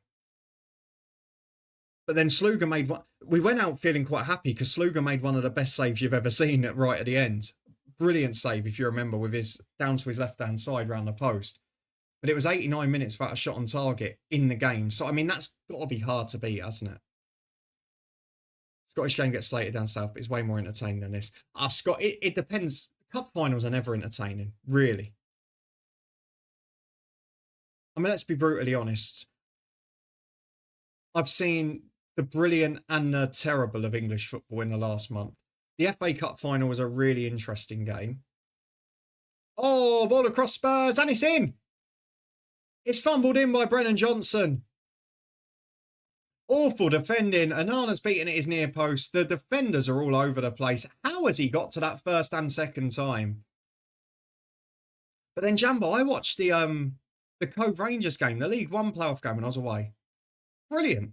But then Sluga made one. We went out feeling quite happy because Sluga made one of the best saves you've ever seen right at the end. Brilliant save, if you remember, with his down to his left-hand side round the post. But it was 89 minutes without a shot on target in the game. So, I mean, that's got to be hard to beat, hasn't it? Scottish game gets slated down south, but it's way more entertaining than this. Scott, it depends. Cup finals are never entertaining, really. I mean, let's be brutally honest. I've seen the brilliant and the terrible of English football in the last month. The FA Cup final was a really interesting game. Oh, ball across Spurs, and it's in. It's fumbled in by Brennan Johnson. Awful defending. Anana's beaten at his near post. The defenders are all over the place. How has he got to that first and second time? But then, Jambo, I watched the Cove Rangers game, the League One playoff game when I was away. Brilliant.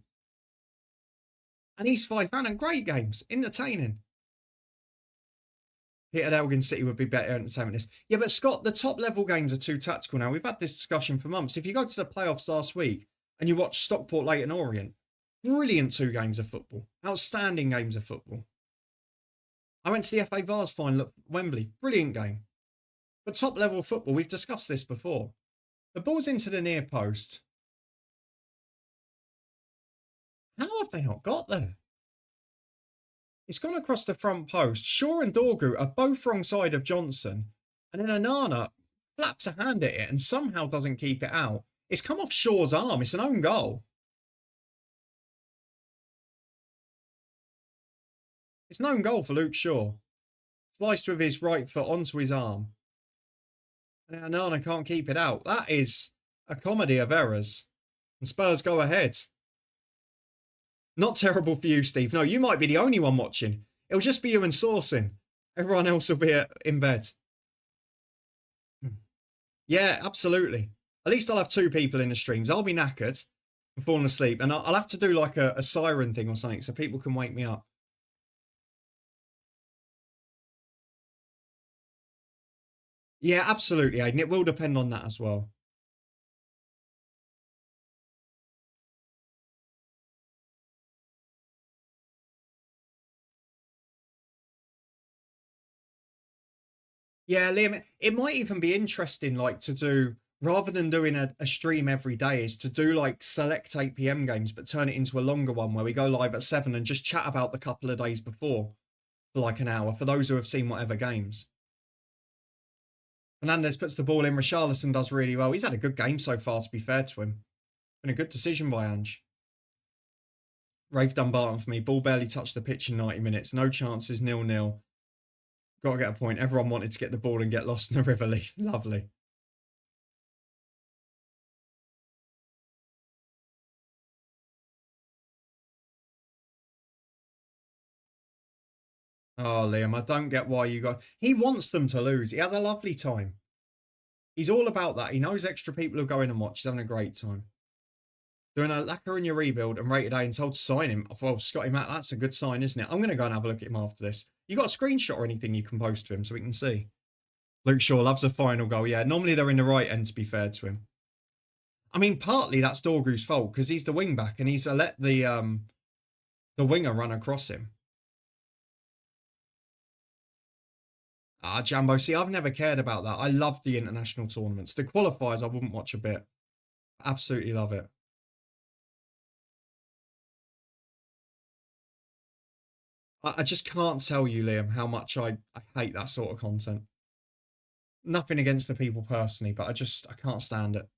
And East Fife Van, great games. Entertaining. Peter Elgin City would be better entertainment this. Yeah, but Scott, the top level games are too tactical now. We've had this discussion for months. If you go to the playoffs last week and you watch Stockport, Leyton Orient, brilliant 2 games of football. Outstanding games of football. I went to the FA Vars final at Wembley. Brilliant game. But top level football, we've discussed this before. The ball's into the near post. How have they not got there? It's gone across the front post. Shaw and Dorgu are both wrong side of Johnson. And then Anana flaps a hand at it and somehow doesn't keep it out. It's come off Shaw's arm. It's an own goal. It's an own goal for Luke Shaw. Sliced with his right foot onto his arm. And Anana can't keep it out. That is a comedy of errors. And Spurs go ahead. Not terrible for you, Steve. No, you might be the only one watching. It'll just be you and Sourcing. Everyone else will be in bed. Yeah, absolutely. At least I'll have 2 people in the streams. I'll be knackered and falling asleep. And I'll have to do like a siren thing or something so people can wake me up. Yeah, absolutely, Aidan. It will depend on that as well. Yeah, Liam, it might even be interesting, like, to do, rather than doing a stream every day, is to do, like, select 8 p.m. games, but turn it into a longer one where we go live at 7 and just chat about the couple of days before for, like, an hour, for those who have seen whatever games. Fernandez puts the ball in. Richarlison does really well. He's had a good game so far, to be fair to him. Been a good decision by Ange. Rafe Dumbarton for me. Ball barely touched the pitch in 90 minutes. No chances, 0-0. Got to get a point. Everyone wanted to get the ball and get lost in the River League. Lovely. Oh, Liam, I don't get why you got... He wants them to lose. He has a lovely time. He's all about that. He knows extra people will go in and watch. He's having a great time. Doing a lacquer in your rebuild and rated A and told to sign him. Well, Scotty Matt, that's a good sign, isn't it? I'm going to go and have a look at him after this. You got a screenshot or anything you can post to him so we can see? Luke Shaw loves a final goal. Yeah, normally they're in the right end, to be fair to him. I mean, partly that's Dorgu's fault because he's the wing back and he's let the winger run across him. Jambo, see, I've never cared about that. I love the international tournaments. The qualifiers I wouldn't watch a bit. Absolutely love it. I just can't tell you, Liam, how much I hate that sort of content. Nothing against the people personally, but I can't stand it.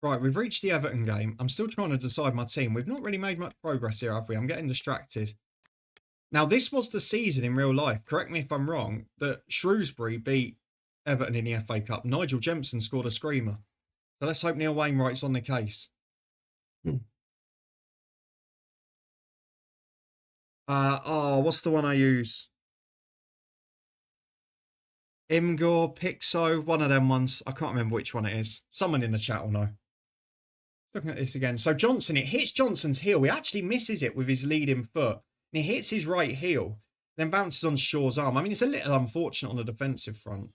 Right, we've reached the Everton game. I'm still trying to decide my team. We've not really made much progress here, have we? I'm getting distracted. Now, this was the season in real life, correct me if I'm wrong, that Shrewsbury beat Everton in the FA Cup. Nigel Jempson scored a screamer. So let's hope Neil Wainwright's on the case. What's the one I use? Imgur, Pixo, one of them ones. I can't remember which one it is. Someone in the chat will know. Looking at this again. So Johnson, it hits Johnson's heel. He actually misses it with his leading foot. And he hits his right heel, then bounces on Shaw's arm. I mean, it's a little unfortunate on the defensive front.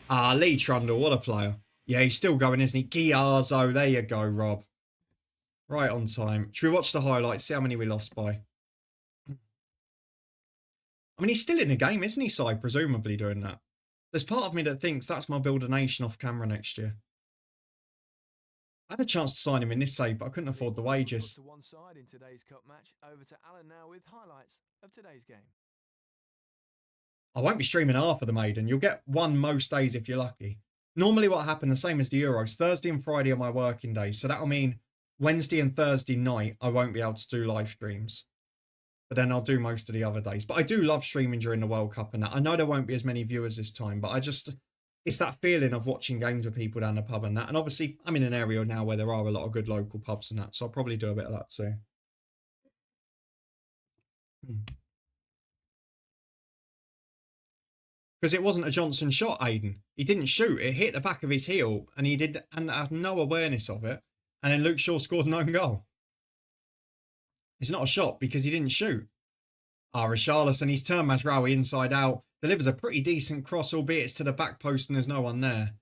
Lee Trundle, what a player. Yeah, he's still going, isn't he? Giazzo, there you go, Rob. Right on time. Should we watch the highlights, see how many we lost by? I mean, he's still in the game, isn't he, Si? Presumably doing that. There's part of me that thinks that's my Build a Nation off camera next year. I had a chance to sign him in this save, but I couldn't afford the wages. To one side in today's cup match. Over to Alan now with highlights of today's game. I won't be streaming half of the maiden. You'll get one most days if you're lucky. Normally what happened, the same as the Euros, Thursday and Friday are my working days. So that'll mean Wednesday and Thursday night, I won't be able to do live streams. But then I'll do most of the other days. But I do love streaming during the World Cup and that. I know there won't be as many viewers this time, but it's that feeling of watching games with people down the pub and that. And obviously, I'm in an area now where there are a lot of good local pubs and that. So I'll probably do a bit of that too. Because it wasn't a Johnson shot, Aiden. He didn't shoot. It hit the back of his heel and he did and had no awareness of it. And then Luke Shaw scored an own goal. It's not a shot because he didn't shoot. Richarlison, he's turned Mazraoui inside out. Delivers a pretty decent cross, albeit it's to the back post and there's no one there.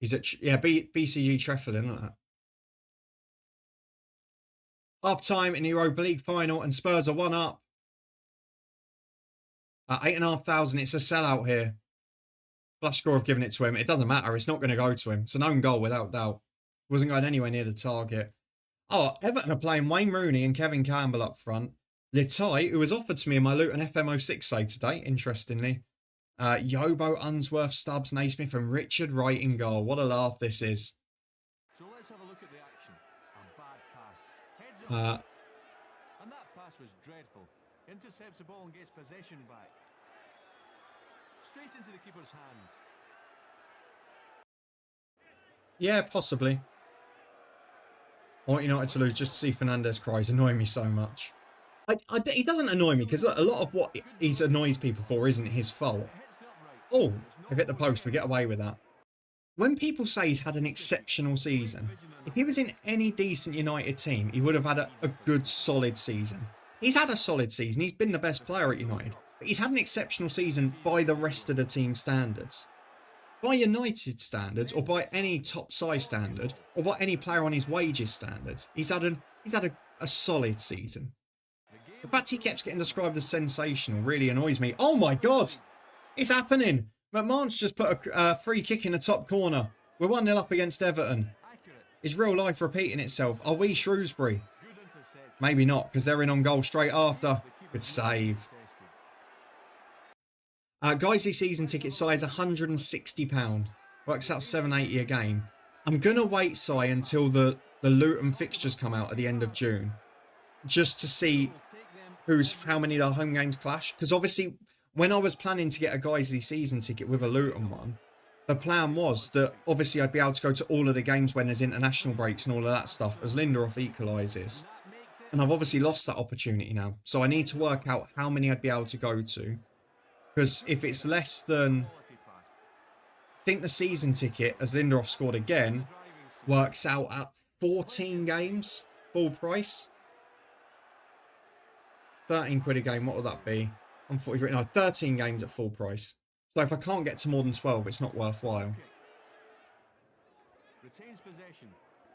He's at, BCG Trefferden, isn't that? Half time in the Europa League Final and Spurs are 1 up. 8,500, it's a sellout here. Flash score have given it to him. It doesn't matter. It's not going to go to him. It's an own goal without doubt. Wasn't going anywhere near the target. Everton are playing Wayne Rooney and Kevin Campbell up front. Litai, who was offered to me in my Luton FM06 save today, interestingly. Yobo, Unsworth, Stubbs, Naismith and Richard Wright in goal. What a laugh this is. So let's have a look at the action. A bad pass. Heads up. And that pass was dreadful. Intercepts the ball and gets possession back. Straight into the keeper's hands. Yeah, possibly. I want United to lose just to see Fernandez cries annoy me so much. He doesn't annoy me because a lot of what he annoys people for isn't his fault. Oh, they've hit the post. We get away with that. When people say he's had an exceptional season, if he was in any decent United team, he would have had a good, solid season. He's had a solid season. He's been the best player at United. But he's had an exceptional season by the rest of the team standards. By United standards, or by any top side standard, or by any player on his wages standards, he's had a solid season. The fact he keeps getting described as sensational really annoys me. Oh my God! It's happening! McMahon's just put a free kick in the top corner. We're 1-0 up against Everton. Is real life repeating itself? Are we Shrewsbury? Maybe not, because they're in on goal straight after. Good save. Guys, season ticket size £160. Works out £7.80 a game. I'm going to wait, Si, until the Luton fixtures come out at the end of June. Just to see how many of the home games clash. Because obviously, when I was planning to get a Guiseley season ticket with a Luton one, the plan was that obviously I'd be able to go to all of the games when there's international breaks and all of that stuff as Lindelof equalises. And I've obviously lost that opportunity now. So I need to work out how many I'd be able to go to. Because if it's less than... I think the season ticket, as Lindelof scored again, works out at 14 games, full price. 13 quid a game, what would that be? I'm 40, no, 13 games at full price. So if I can't get to more than 12, it's not worthwhile.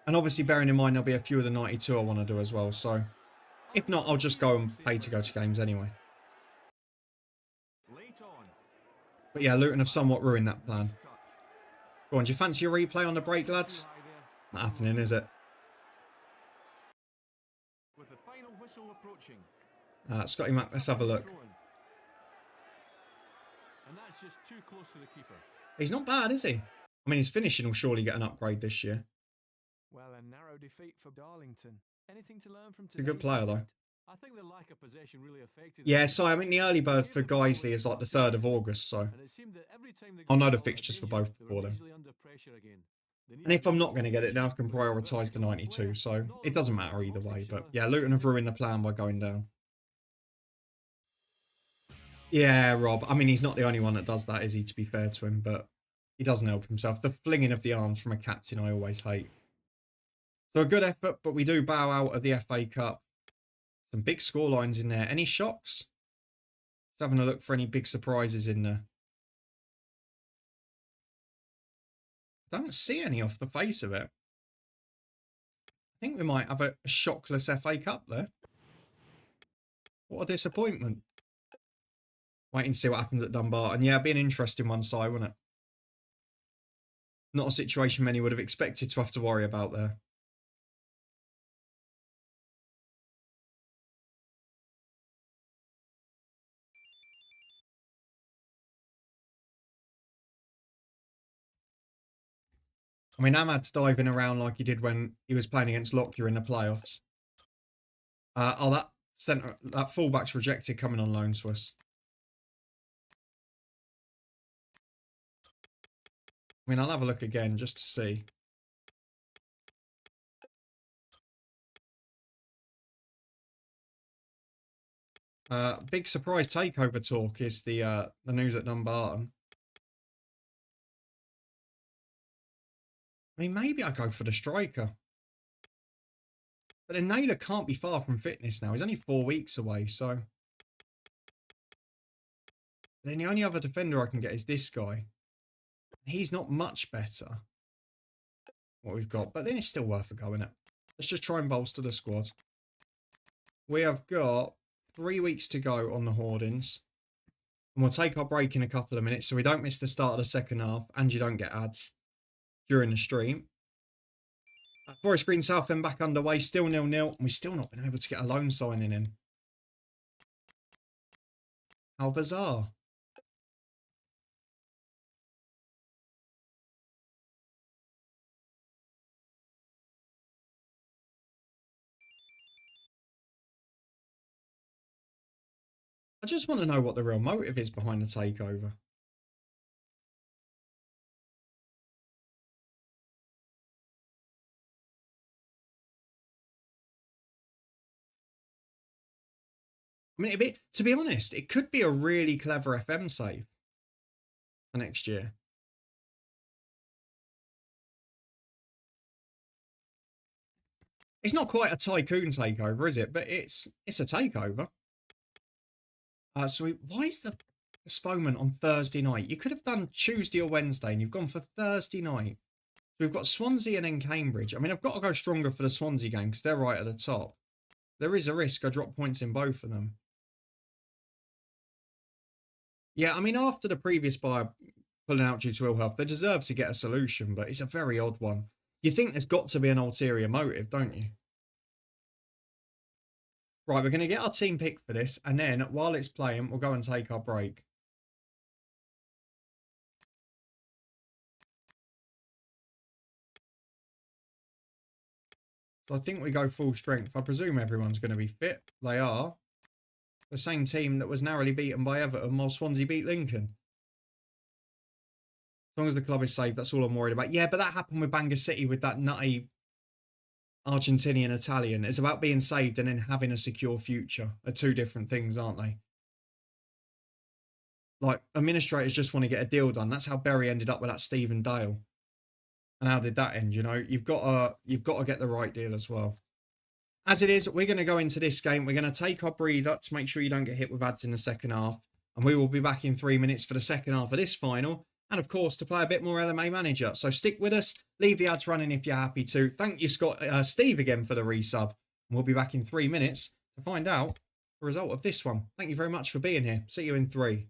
And obviously bearing in mind there'll be a few of the 92 I want to do as well. So if not, I'll just go and pay to go to games anyway. But yeah, Luton have somewhat ruined that plan. Go on, do you fancy a replay on the break, lads? Not happening, is it? Scotty Mac, let's have a look. He's not bad, is he? I mean, his finishing will surely get an upgrade this year. Well, a narrow defeat for Darlington. Anything to learn from today? He's a good player, though. I think the lack of possession really affected. Yeah, so I mean, the early bird for Guiseley is like the 3rd of August, so I'll know the fixtures for both before then. And if I'm not going to get it, then I can prioritise the 92, so it doesn't matter either way. But yeah, Luton have ruined the plan by going down. Yeah, Rob. I mean, he's not the only one that does that, is he, to be fair to him? But he doesn't help himself. The flinging of the arms from a captain I always hate. So a good effort, but we do bow out of the FA Cup. Some big scorelines in there. Any shocks? Just having a look for any big surprises in there. Don't see any off the face of it. I think we might have a shockless FA Cup there. What a disappointment. Waiting to see what happens at Dumbarton. Yeah, it'd be an interesting one, Si, wouldn't it? Not a situation many would have expected to have to worry about there. I mean, Ahmad's diving around like he did when he was playing against Lockyer in the playoffs. That fullback's rejected coming on loan to us. I mean, I'll have a look again just to see. Big surprise takeover talk is the news at Dumbarton. I mean, maybe I go for the striker. But then Naylor can't be far from fitness now. He's only 4 weeks away, so... And then the only other defender I can get is this guy. He's not much better. What we've got. But then it's still worth a go, isn't it? Let's just try and bolster the squad. We have got 3 weeks to go on the Hoardings. And we'll take our break in a couple of minutes so we don't miss the start of the second half and you don't get ads during the stream. Forest Green Southend back underway, still 0-0, and we've still not been able to get a loan signing in. How bizarre. I just want to know what the real motive is behind the takeover. I mean, to be honest, it could be a really clever FM save for next year. It's not quite a tycoon takeover, is it? But it's a takeover. So why is the postponement on Thursday night? You could have done Tuesday or Wednesday, and you've gone for Thursday night. So we've got Swansea and then Cambridge. I mean, I've got to go stronger for the Swansea game because they're right at the top. there is a risk I drop points in both of them. Yeah, I mean, after the previous buyer pulling out due to ill health, they deserve to get a solution, but it's a very odd one. You think there's got to be an ulterior motive, don't you? Right, we're going to get our team pick for this, and then while it's playing, we'll go and take our break. So I think we go full strength. I presume everyone's going to be fit. They are. The same team that was narrowly beaten by Everton while Swansea beat Lincoln. As long as the club is safe, that's all I'm worried about. Yeah, but that happened with Bangor City with that nutty Argentinian Italian. It's about being saved and then having a secure future. Are two different things, aren't they? Like, administrators just want to get a deal done. That's how Berry ended up with that Stephen Dale. And how did that end? You know, you've got to get the right deal as well. As it is, we're going to go into this game. We're going to take our breather to make sure you don't get hit with ads in the second half. And we will be back in 3 minutes for the second half of this final. And of course, to play a bit more LMA Manager. So stick with us. Leave the ads running if you're happy to. Thank you, Steve, again for the resub. And we'll be back in 3 minutes to find out the result of this one. Thank you very much for being here. See you in 3.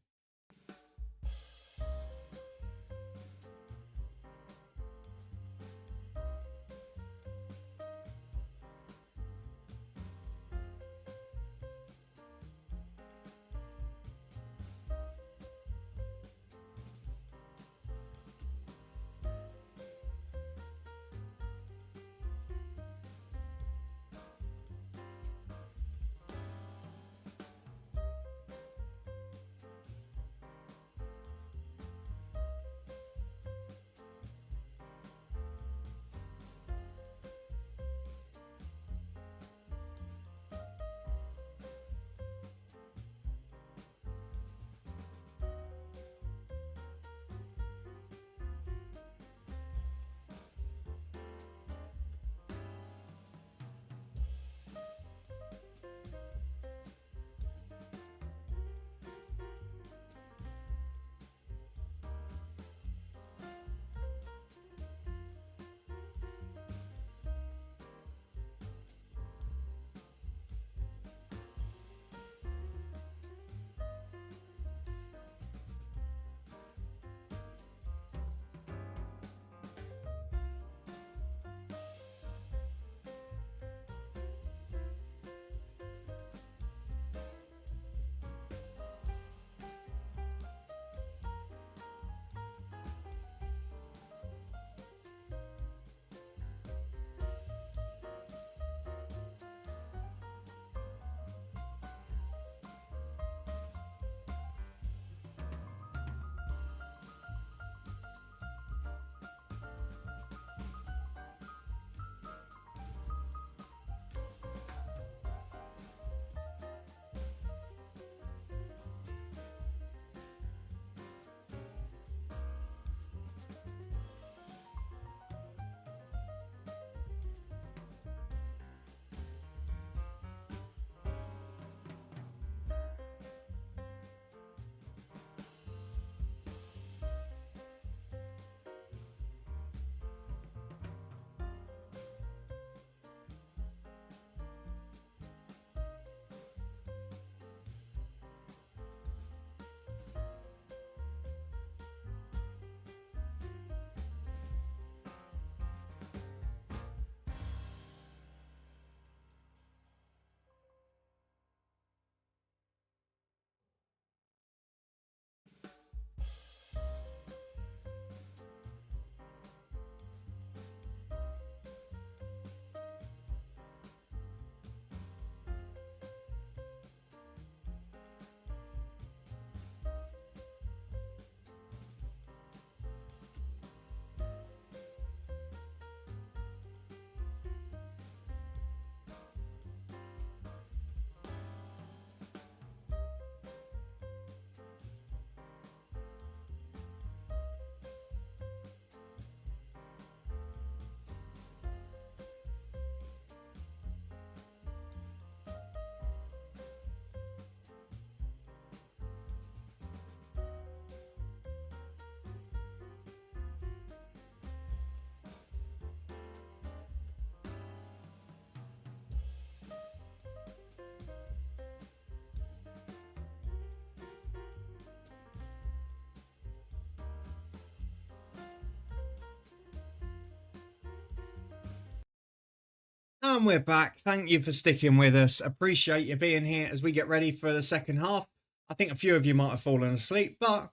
And we're back. Thank you for sticking with us. Appreciate you being here as we get ready for the second half. I think a few of you might have fallen asleep, but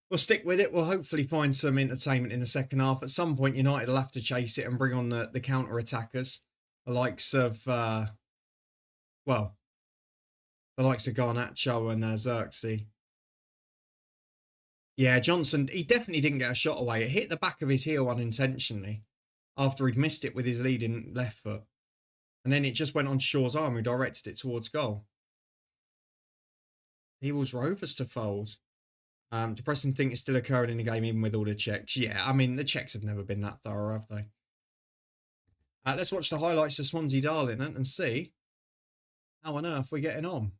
we'll stick with it. We'll hopefully find some entertainment in the second half. At some point, United will have to chase it and bring on the counter-attackers. The likes of, the likes of Garnacho and Xerxes. Yeah, Johnson, he definitely didn't get a shot away. It hit the back of his heel unintentionally after he'd missed it with his leading left foot. And then it just went on Shaw's arm, who directed it towards goal. He was Rovers to fold. Depressing thing is still occurring in the game, even with all the checks. Yeah, I mean, the checks have never been that thorough, have they? Let's watch the highlights of Swansea Darlington and see how on earth we're getting on.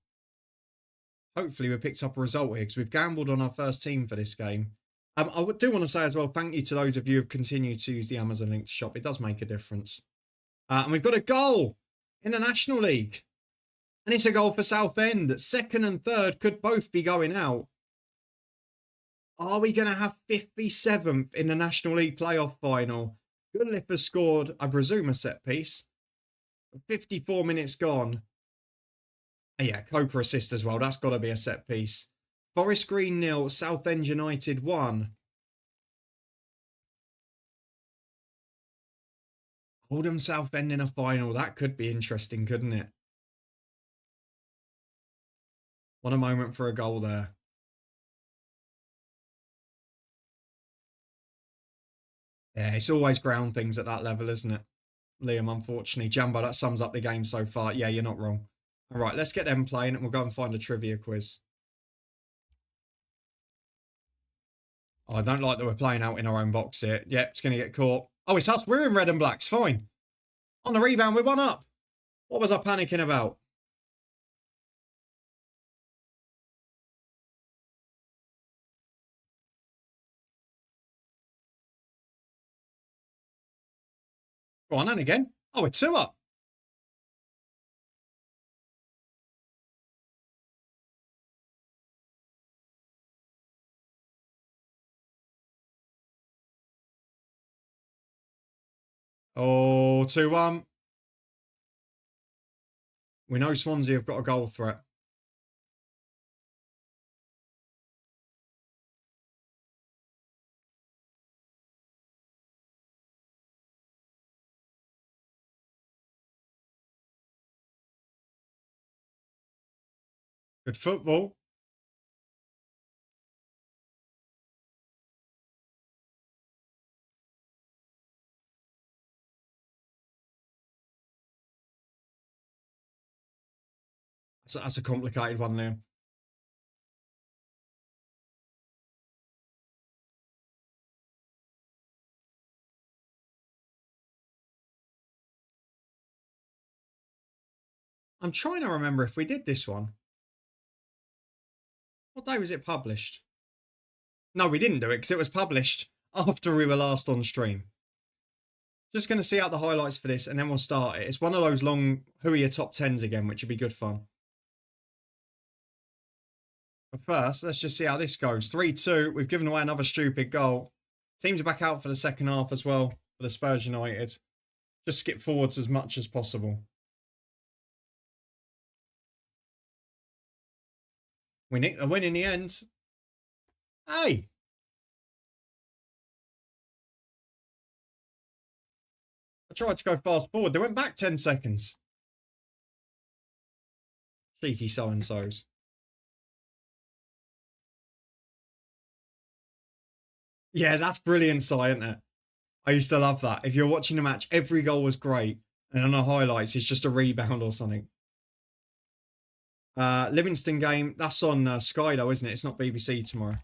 Hopefully we picked up a result here because we've gambled on our first team for this game. I do want to say as well, thank you to those of you who have continued to use the Amazon link to shop. It does make a difference. And we've got a goal in the National League. And it's a goal for Southend. Second and third could both be going out. Are we going to have 57th in the National League playoff final? Goodliff has scored, I presume, a set piece. 54 minutes gone. Yeah, Coker assist as well. That's got to be a set piece. Forest Green 0, Southend United 1. Oldham Southend in a final. That could be interesting, couldn't it? What a moment for a goal there. Yeah, it's always ground things at that level, isn't it? Liam, unfortunately. Jumbo, that sums up the game so far. Yeah, you're not wrong. All right, let's get them playing and we'll go and find a trivia quiz. Oh, I don't like that we're playing out in our own box here. Yep, it's going to get caught. Oh, it's us. We're in red and blacks. Fine. On the rebound, we're 1 up. What was I panicking about? Go on, and again. Oh, we're 2 up. Oh, 2-1. We know Swansea have got a goal threat. Good football. That's a complicated one, Liam. I'm trying to remember if we did this one. What day was it published? No, we didn't do it because it was published after we were last on stream. Just going to see out the highlights for this and then we'll start it. It's one of those long, who are your top 10s again, which would be good fun. But first, let's just see how this goes. 3-2. We've given away another stupid goal. Teams are back out for the second half as well for the Spurs United. Just skip forwards as much as possible. We nicked a win in the end. Hey! I tried to go fast forward. They went back 10 seconds. Cheeky so-and-sos. Yeah, that's brilliant, Si, isn't it? I used to love that. If you're watching the match, every goal was great. And on the highlights, it's just a rebound or something. Livingston game, that's on Sky though, isn't it? It's not BBC tomorrow.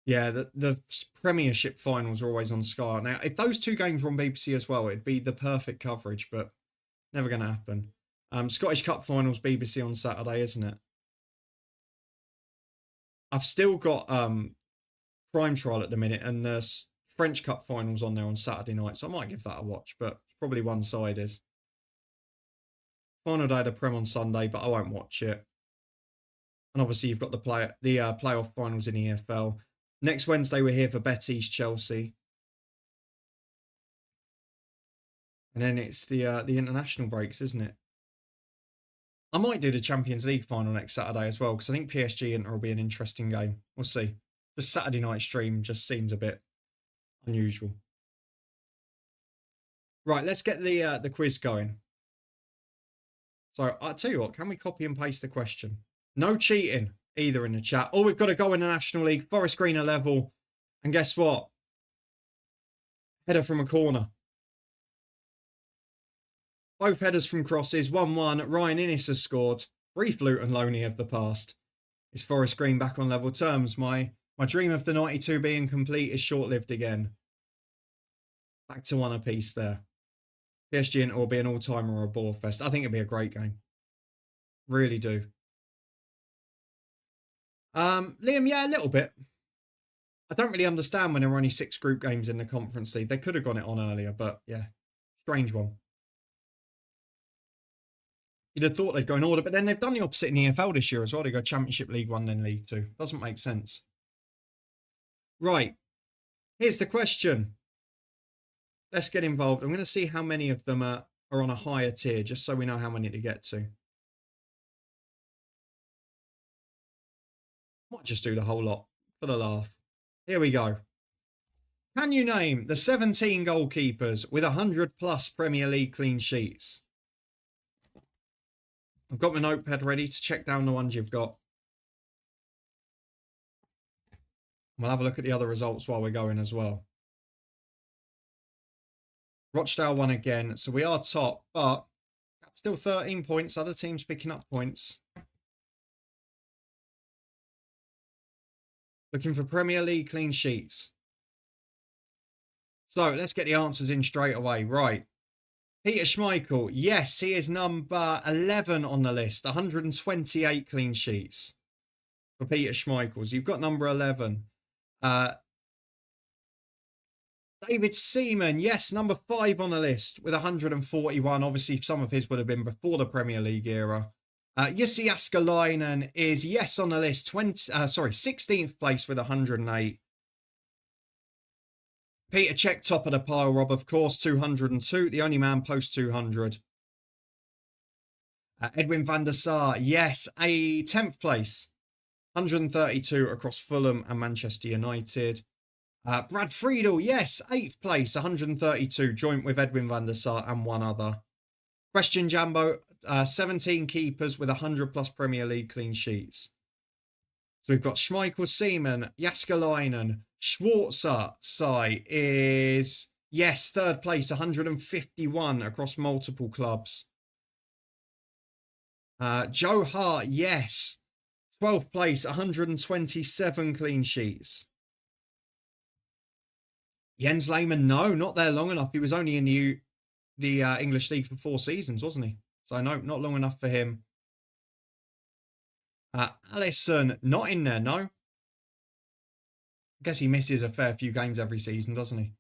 Yeah, the Premiership finals are always on Sky. Now, if those 2 games were on BBC as well, it'd be the perfect coverage, but never going to happen. Scottish Cup finals, BBC on Saturday, isn't it? I've still got Prime Trial at the minute, and the French Cup finals on there on Saturday night, so I might give that a watch, but it's probably one-sided. Final day of the Prem on Sunday, but I won't watch it. And obviously you've got the playoff finals in the EFL. Next Wednesday we're here for Betty's Chelsea. And then it's the international breaks, isn't it? I might do the Champions League final next Saturday as well, because I think PSG Inter will be an interesting game. We'll see. The Saturday night stream just seems a bit unusual. Right, let's get the quiz going. So I'll tell you what, can we copy and paste the question? No cheating either in the chat. Oh, we've got to go in the National League. Forest Green are level. And guess what? Header from a corner. Both headers from crosses. 1-1. Ryan Innes has scored. Brief Luton lonely of the past. Is Forest Green back on level terms? My dream of the 92 being complete is short-lived again. Back to one apiece there. PSG Inter will be an all-timer or a bore fest. I think it'll be a great game. Really do. Liam, yeah, a little bit. I don't really understand when there were only 6 group games in the Conference League. They could have got it on earlier, but yeah, strange one. You'd have thought they'd go in order, but then they've done the opposite in the EFL this year as well. They go Championship League 1, then League 2. Doesn't make sense. Right. Here's the question. Let's get involved. I'm going to see how many of them are on a higher tier, just so we know how many to get to. Might just do the whole lot for the laugh. Here we go. Can you name the 17 goalkeepers with 100+ Premier League clean sheets? I've got my notepad ready to check down the ones you've got. We'll have a look at the other results while we're going as well. Rochdale won again, so we are top, but still 13 points. Other teams picking up points. Looking for Premier League clean sheets. So let's get the answers in straight away. Right. Peter Schmeichel. Yes, he is number 11 on the list. 128 clean sheets for Peter Schmeichel. So you've got number 11. David Seaman. Yes, number 5 on the list with 141. Obviously, some of his would have been before the Premier League era. Jussi Jääskeläinen is, yes, on the list. 16th place with 108. Peter Cech, top of the pile, Rob, of course, 202. The only man post 200. Edwin van der Sar, yes, a 10th place. 132 across Fulham and Manchester United. Brad Friedel, yes, 8th place, 132, joint with Edwin van der Sar and one other. Question Jambo, 17 keepers with 100+ Premier League clean sheets. So we've got Schmeichel, Seaman, Jääskeläinen, Schwarzer, Sai is, yes, 3rd place, 151 across multiple clubs. Joe Hart, yes, 12th place, 127 clean sheets. Jens Lehmann, no, not there long enough. He was only in the English League for 4 seasons, wasn't he? So no, not long enough for him. Alisson, not in there, no. I guess he misses a fair few games every season, doesn't he?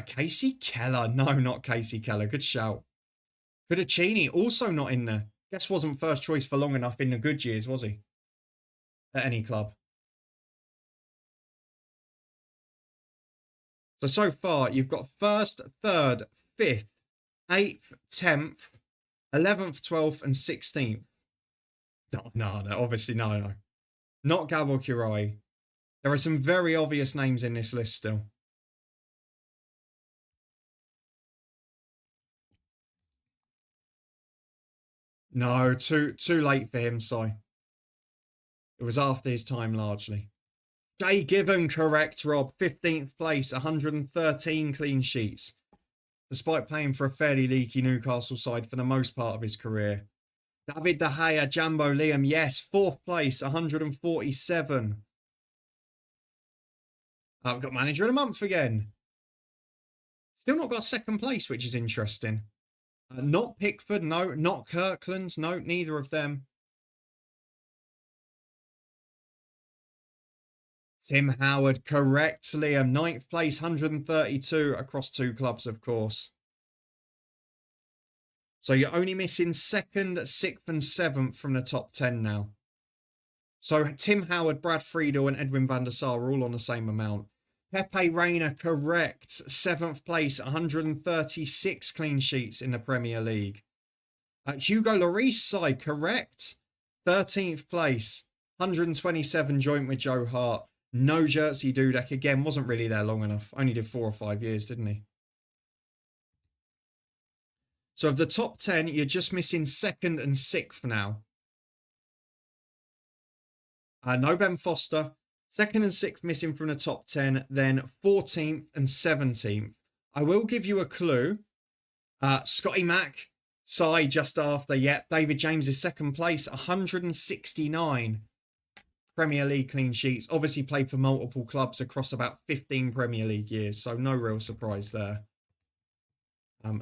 Casey Keller, no, not Casey Keller. Good shout. Cudicini, also not in there. Guess wasn't first choice for long enough in the good years, was he? At any club. So far, you've got 1st, 3rd, 5th, 8th, 10th, 11th, 12th, and 16th. No, obviously, no. Not Gabor Kurai. There are some very obvious names in this list still. No, too late for him, Si. It was after his time, largely. Jay Given, correct, Rob. 15th place, 113 clean sheets. Despite playing for a fairly leaky Newcastle side for the most part of his career. David De Gea, Jambo, Liam, yes. 4th place, 147. I've got manager of the month again. Still not got 2nd place, which is interesting. Not Pickford, no. Not Kirkland, no. Neither of them. Tim Howard, correct, Liam. 9th place, 132 across 2 clubs, of course. So you're only missing 2nd, 6th and 7th from the top 10 now. So Tim Howard, Brad Friedel and Edwin van der Sar are all on the same amount. Pepe Reina, correct. 7th place, 136 clean sheets in the Premier League. Hugo Lloris side, correct. 13th place, 127 joint with Joe Hart. No Jersey Dudek, again, wasn't really there long enough. Only did 4 or 5 years, didn't he? So of the top 10, you're just missing 2nd and 6th now. No Ben Foster. 2nd and 6th missing from the top 10. Then 14th and 17th. I will give you a clue. Scotty Mack, side just after. Yep, David James is 2nd place. 169 Premier League clean sheets. Obviously played for multiple clubs across about 15 Premier League years. So no real surprise there.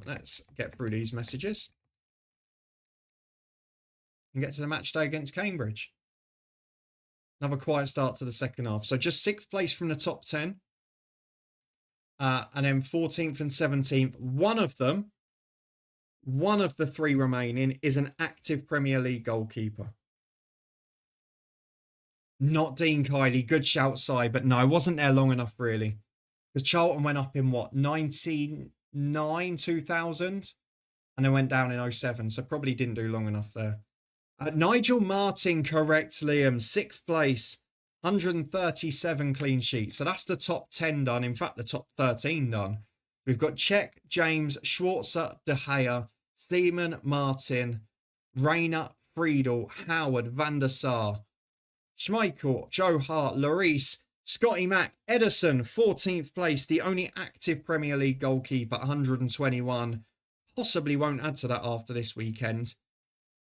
Let's get through these messages. And get to the match day against Cambridge. Another quiet start to the second half. So just 6th place from the top 10. And then 14th and 17th. One of the 3 remaining is an active Premier League goalkeeper. Not Dean Kiley. Good shout, Si. But no, wasn't there long enough, really. Because Charlton went up in what? 99, 2000? And then went down in 07. So probably didn't do long enough there. Nigel Martin, correct, Liam. 6th place, 137 clean sheets. So that's the top 10 done. In fact, the top 13 done. We've got Cech, James, Schwarzer, De Gea, Seaman, Martin, Rayner, Friedel, Howard, Van der Sar, Schmeichel, Joe Hart, Lloris, Scotty Mack, Edison, 14th place. The only active Premier League goalkeeper, 121. Possibly won't add to that after this weekend,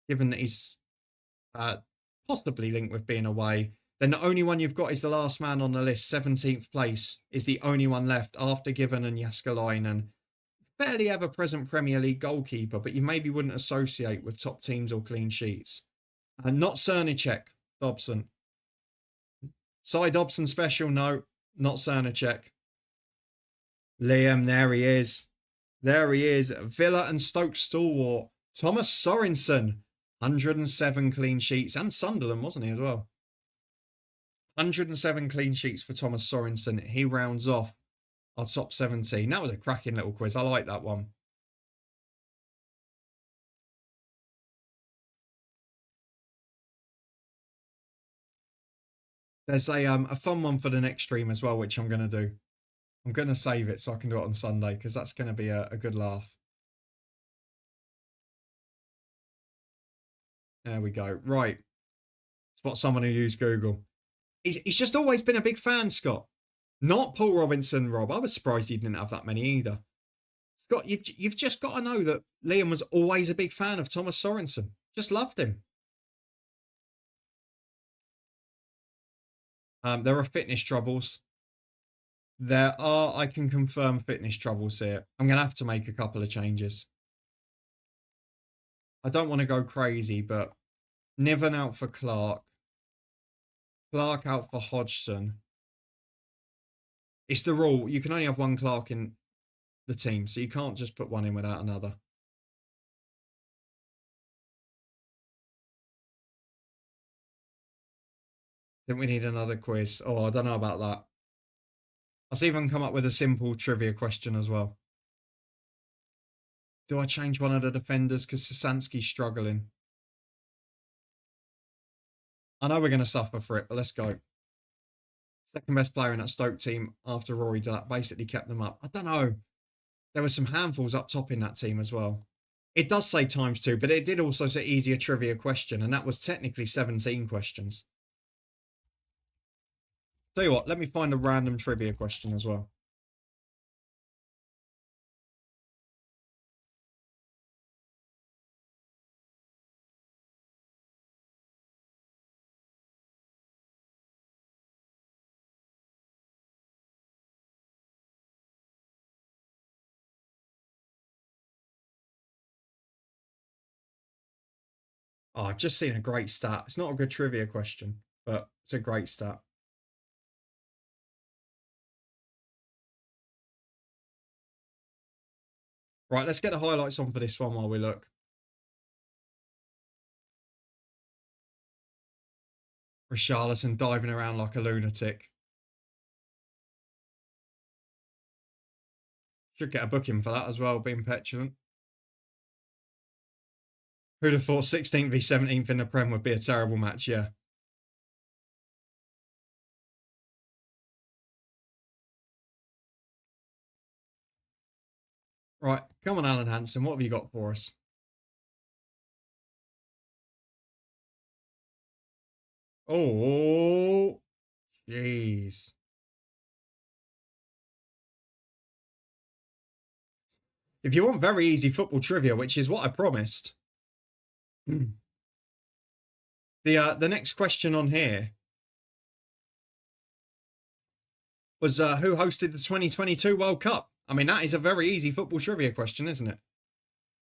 given that he's possibly linked with being away. Then the only one you've got is the last man on the list, 17th place, is the only one left after Given and Jaskalainen. Barely ever present Premier League goalkeeper, but you maybe wouldn't associate with top teams or clean sheets. And not Cernicek, Dobson. Cy Dobson special, no, not Cernicek. Liam, there he is. There he is. Villa and Stoke stalwart. Thomas Sorensen. 107 clean sheets. And Sunderland, wasn't he, as well? 107 clean sheets for Thomas Sorensen. He rounds off our top 17. That was a cracking little quiz. I like that one. There's a fun one for the next stream as well, which I'm going to do. I'm going to save it so I can do it on Sunday, because that's going to be a good laugh. There we go. Right. Spot someone who used Google. He's just always been a big fan, Scott. Not Paul Robinson, Rob. I was surprised he didn't have that many either. Scott, you've just got to know that Liam was always a big fan of Thomas Sorensen. Just loved him. There are fitness troubles. There are, I can confirm, fitness troubles here. I'm going to have to make a couple of changes. I don't want to go crazy, but Niven out for Clark. Clark out for Hodgson. It's the rule. You can only have one Clark in the team, so you can't just put one in without another. Then we need another quiz. Oh, I don't know about that. I'll see if I can come up with a simple trivia question as well. Do I change one of the defenders because Sasansky's struggling? I know we're going to suffer for it, but let's go. Second best player in that Stoke team after Rory Delap basically kept them up. I don't know. There were some handfuls up top in that team as well. It does say ×2, but it did also say easier trivia question, and that was technically 17 questions. Tell you what, let me find a random trivia question as well. Oh, I've just seen a great stat. It's not a good trivia question, but it's a great stat. Right, let's get the highlights on for this one while we look. Richarlison diving around like a lunatic. Should get a booking for that as well, being petulant. Who'd have thought 16th v 17th in the Prem would be a terrible match, yeah. Right, come on, Alan Hansen, what have you got for us? Oh, jeez. If you want very easy football trivia, which is what I promised, the next question on here was who hosted the 2022 World Cup? I mean, that is a very easy football trivia question, isn't it?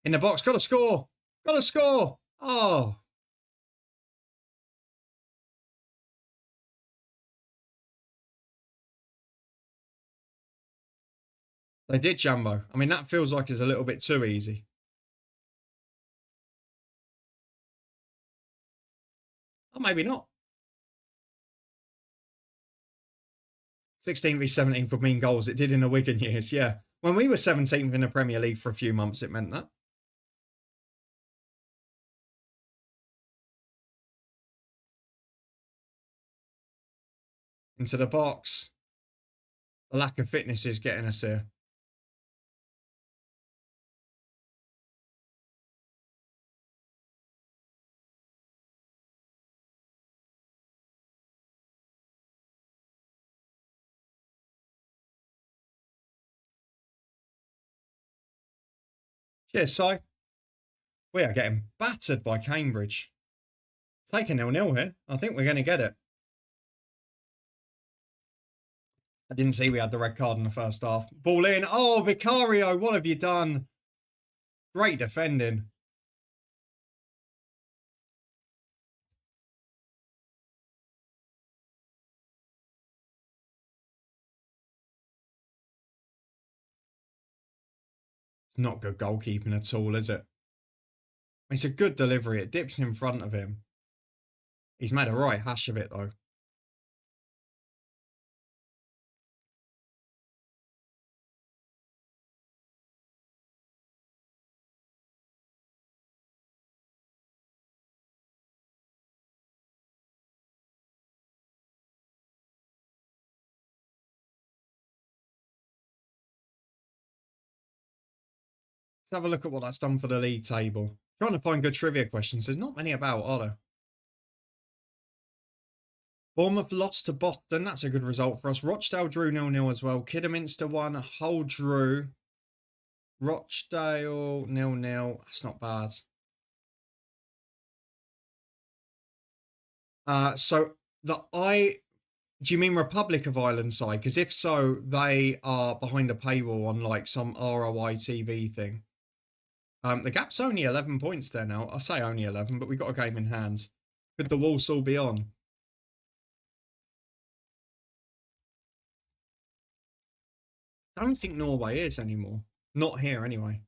In the box, got to score! Got to score! Oh. They did, Jumbo. I mean, that feels like it's a little bit too easy. Or maybe not. 16th v 17th would mean goals. It did in the Wigan years, yeah. When we were 17th in the Premier League for a few months, it meant that. Into the box. The lack of fitness is getting us here. Cheers, Si. We are getting battered by Cambridge. Take a 0-0 here. I think we're going to get it. I didn't see we had the red card in the first half. Ball in. Oh, Vicario, what have you done? Great defending. It's not good goalkeeping at all, is it? It's a good delivery. It dips in front of him. He's made a right hash of it, though. Let's have a look at what that's done for the league table. Trying to find good trivia questions. There's not many about, are there? Bournemouth lost to Boston. That's a good result for us. Rochdale drew 0-0 as well. Kidderminster won. Hull drew. Rochdale 0-0. That's not bad. Do you mean Republic of Ireland side? Because if so, they are behind a paywall on like some ROI TV thing. The gap's only 11 points there now. I say only 11, but we've got a game in hands. Could the Walsall be on? I don't think Norway is anymore. Not here anyway.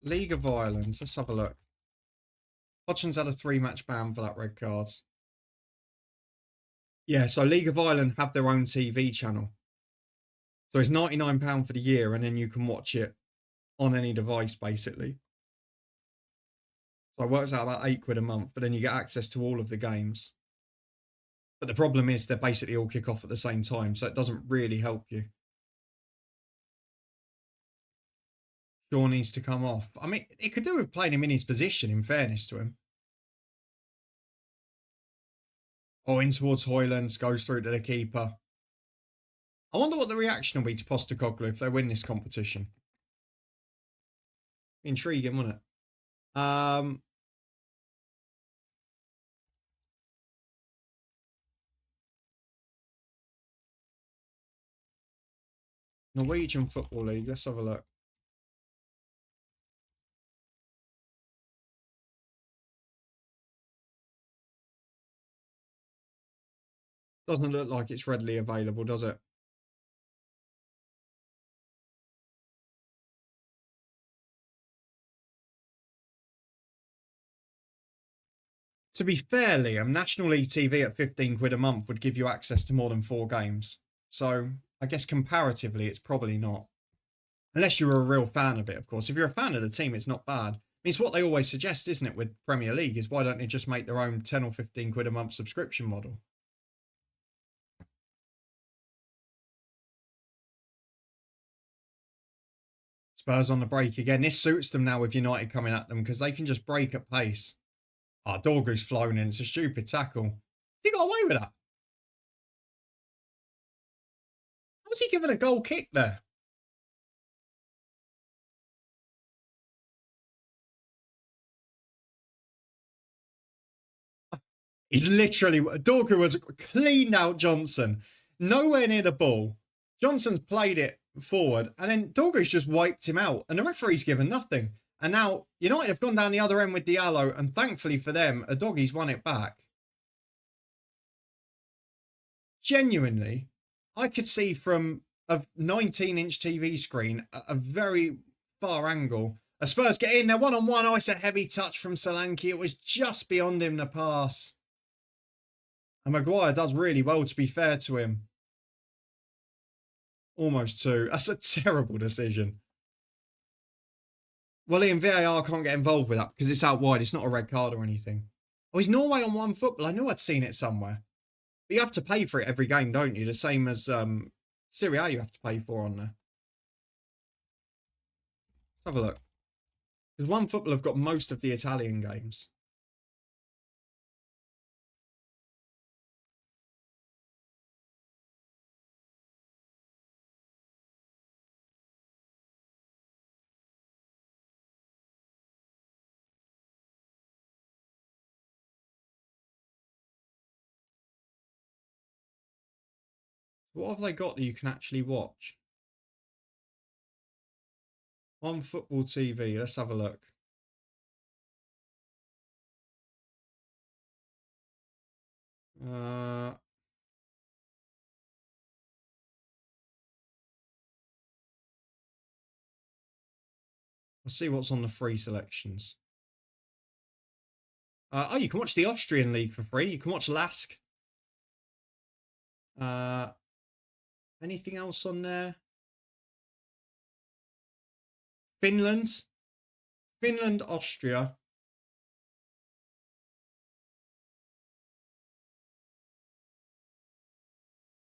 League of Ireland. Let's have a look. Hodgson's had a 3-match ban for that red card. Yeah, so League of Ireland have their own TV channel. So it's £99 for the year, and then you can watch it on any device, basically. So it works out about £8 a month, but then you get access to all of the games. But the problem is they basically all kick off at the same time, so it doesn't really help you. Shaw needs to come off. I mean, it could do with playing him in his position, in fairness to him. Oh, in towards Hoylands, goes through to the keeper. I wonder what the reaction will be to Postecoglou if they win this competition. Intriguing, wouldn't it? Norwegian Football League. Let's have a look. Doesn't look like it's readily available, does it? To be fair, Liam, National League TV at 15 quid a month would give you access to more than 4 games. So I guess comparatively, it's probably not. Unless you're a real fan of it, of course. If you're a fan of the team, it's not bad. I mean, it's what they always suggest, isn't it, with Premier League, is why don't they just make their own 10 or 15 quid a month subscription model? Spurs on the break again. This suits them now with United coming at them because they can just break at pace. Ah, Dorgu's flown in. It's a stupid tackle. He got away with that. How was he given a goal kick there? He's literally... Dorgu was cleaned out Johnson. Nowhere near the ball. Johnson's played it forward, and then Dorgu's just wiped him out, and the referee's given nothing. And now United have gone down the other end with Diallo, and thankfully for them, Udogi's won it back. Genuinely, I could see from a 19-inch TV screen a very far angle. A Spurs get in there one-on-one. Oh, it's a heavy touch from Solanke. It was just beyond him to pass. And Maguire does really well, to be fair to him. Almost 2. That's a terrible decision. Well, Ian, VAR can't get involved with that because it's out wide. It's not a red card or anything. Oh, he's Norway on one football. I knew I'd seen it somewhere. But you have to pay for it every game, don't you? The same as Serie A you have to pay for on there. Let's have a look. Because one football have got most of the Italian games. What have they got that you can actually watch? On Football TV. Let's have a look. Let's see what's on the free selections. Oh, you can watch the Austrian League for free. You can watch Lask. Anything else on there? Finland, Austria.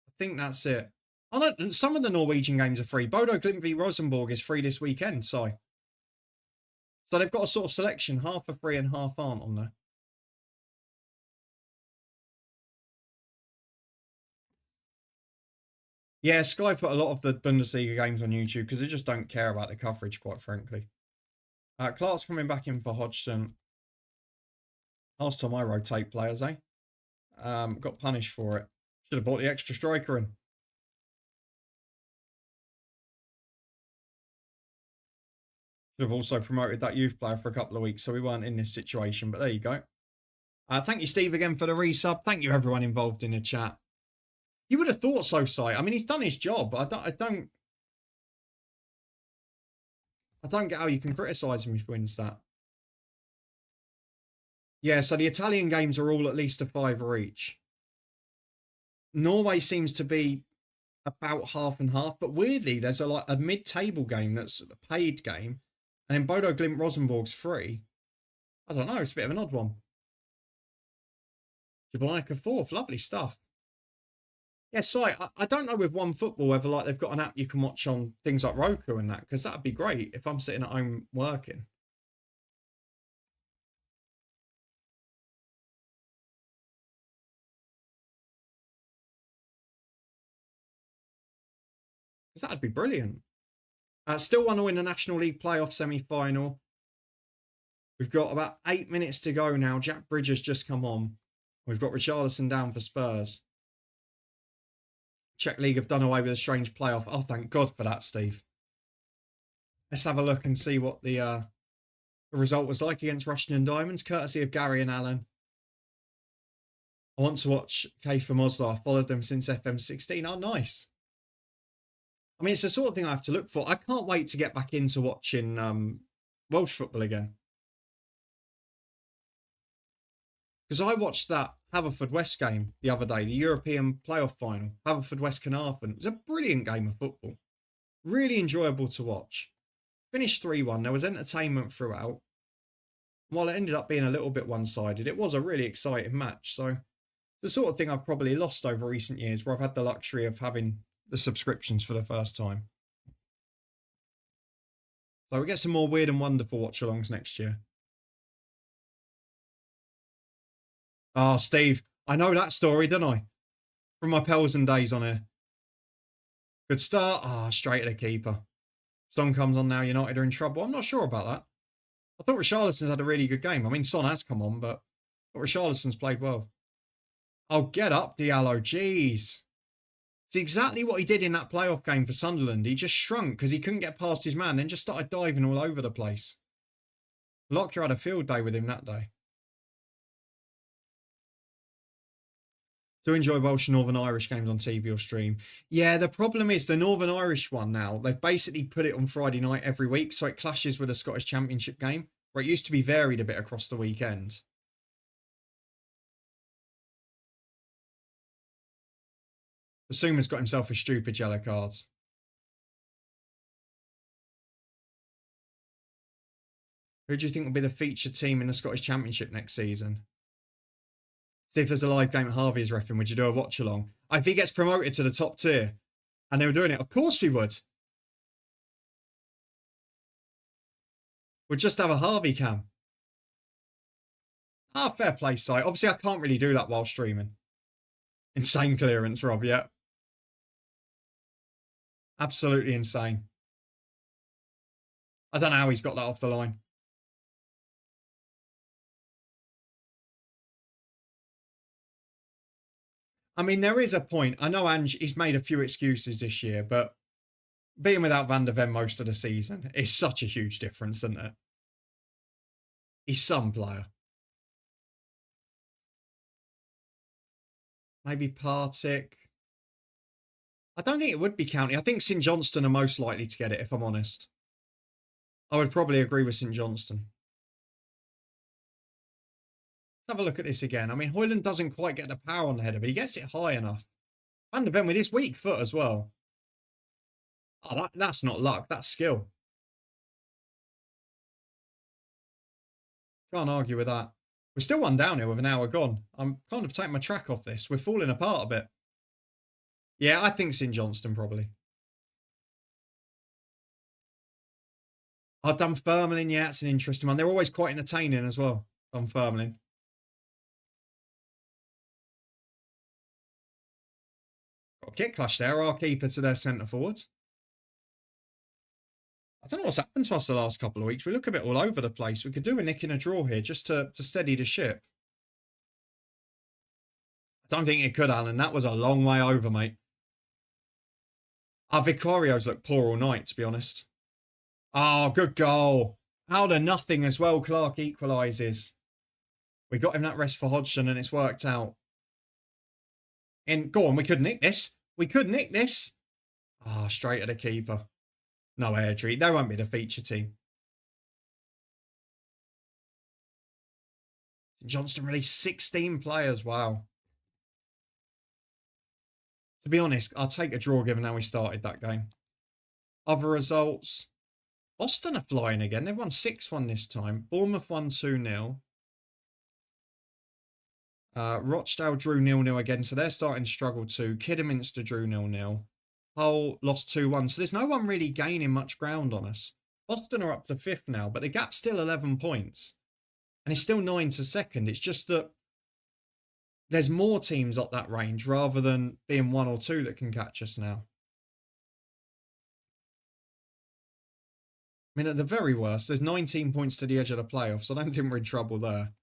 I think that's it. Oh no, some of the Norwegian games are free. Bodo Glimt v Rosenborg is free this weekend, so they've got a sort of selection. Half are free and half aren't on there. Yeah, Sky put a lot of the Bundesliga games on YouTube because they just don't care about the coverage, quite frankly. Clark's coming back in for Hodgson. Last time I rotate players, eh? Got punished for it. Should have bought the extra striker in. Should have also promoted that youth player for a couple of weeks so we weren't in this situation, but there you go. Thank you, Steve, again for the resub. Thank you, everyone involved in the chat. You would have thought so, Si. I mean, he's done his job. I don't get how you can criticise him if he wins that. Yeah, so the Italian games are all at least a £5 each. Norway seems to be about half and half, but weirdly, there's a mid-table game that's a paid game, and then Bodo Glimt Rosenborg's free. I don't know, it's a bit of an odd one. Jablonka 4th, lovely stuff. Yeah, Si, I don't know with One Football whether they've got an app you can watch on things like Roku and that, because that'd be great if I'm sitting at home working. Because that'd be brilliant. Still want to win the National League playoff semi-final. We've got about 8 minutes to go now. Jack Bridges just come on. We've got Richarlison down for Spurs. Czech League have done away with a strange playoff. Oh, thank God for that, Steve. Let's have a look and see what the result was like against Russian and Diamonds, courtesy of Gary and Alan. I want to watch Kayfa Moslar. I've followed them since FM16. Oh, nice. I mean, it's the sort of thing I have to look for. I can't wait to get back into watching Welsh football again. Because I watched that Haverford-West game the other day, the European playoff final, Haverford-West Carnarvon. It was a brilliant game of football. Really enjoyable to watch. Finished 3-1. There was entertainment throughout. While it ended up being a little bit one-sided, it was a really exciting match. So the sort of thing I've probably lost over recent years, where I've had the luxury of having the subscriptions for the first time. So we get some more weird and wonderful watch-alongs next year. Oh, Steve, I know that story, don't I? From my Pelsen days on here. Good start. Ah, straight at the keeper. Son comes on now. United are in trouble. I'm not sure about that. I thought Richarlison's had a really good game. I mean, Son has come on, but I thought Richarlison's played well. Oh, get up, Diallo. Jeez. It's exactly what he did in that playoff game for Sunderland. He just shrunk because he couldn't get past his man and just started diving all over the place. Lockyer had a field day with him that day. Do enjoy Welsh and Northern Irish games on TV or stream. Yeah, the problem is the Northern Irish one now, they've basically put it on Friday night every week, so it clashes with the Scottish Championship game, where it used to be varied a bit across the weekend. Basuma's got himself a stupid yellow cards. Who do you think will be the featured team in the Scottish Championship next season? See if there's a live game at Harvey's reffing. Would you do a watch along? If he gets promoted to the top tier and they were doing it, of course we would. We'd just have a Harvey cam. Ah, fair play, site. Obviously, I can't really do that while streaming. Insane clearance, Rob, yeah. Absolutely insane. I don't know how he's got that off the line. I mean, there is a point. I know Ange, he's made a few excuses this year, but being without Van der Ven most of the season is such a huge difference, isn't it? He's some player. Maybe Partick. I don't think it would be County. I think St Johnstone are most likely to get it, if I'm honest. I would probably agree with St Johnstone. Let's have a look at this again. I mean, Hoyland doesn't quite get the power on the header, but he gets it high enough. Van der Ven with his weak foot as well. Oh, that's not luck. That's skill. Can't argue with that. We're still one down here with an hour gone. I'm kind of taking my track off this. We're falling apart a bit. Yeah, I think St Johnstone probably. Dunfermline, yeah, it's an interesting one. They're always quite entertaining as well, Dunfermline. Got a kick clash there, our keeper to their centre forward. I don't know what's happened to us the last couple of weeks. We look a bit all over the place. We could do a nick and a draw here just to steady the ship. I don't think it could, Alan. That was a long way over, mate. Our Vicarios look poor all night, to be honest. Oh, good goal. Out of nothing as well, Clark equalises. We got him that rest for Hodgson and it's worked out. And go on, we could nick this. We could nick this. Ah, straight at the keeper. No Airdrie. They won't be the feature team. Johnston released 16 players. Wow. To be honest, I'll take a draw given how we started that game. Other results. Boston are flying again. They've won 6-1 this time. Bournemouth won 2-0. Rochdale drew 0-0 again, so they're starting to struggle too. Kidderminster drew 0-0. Hull lost 2-1, so there's no one really gaining much ground on us. Boston are up to 5th now, but the gap's still 11 points. And it's still 9 to 2nd. It's just that there's more teams up that range rather than being 1 or 2 that can catch us now. I mean, at the very worst, there's 19 points to the edge of the playoffs. I don't think we're in trouble there.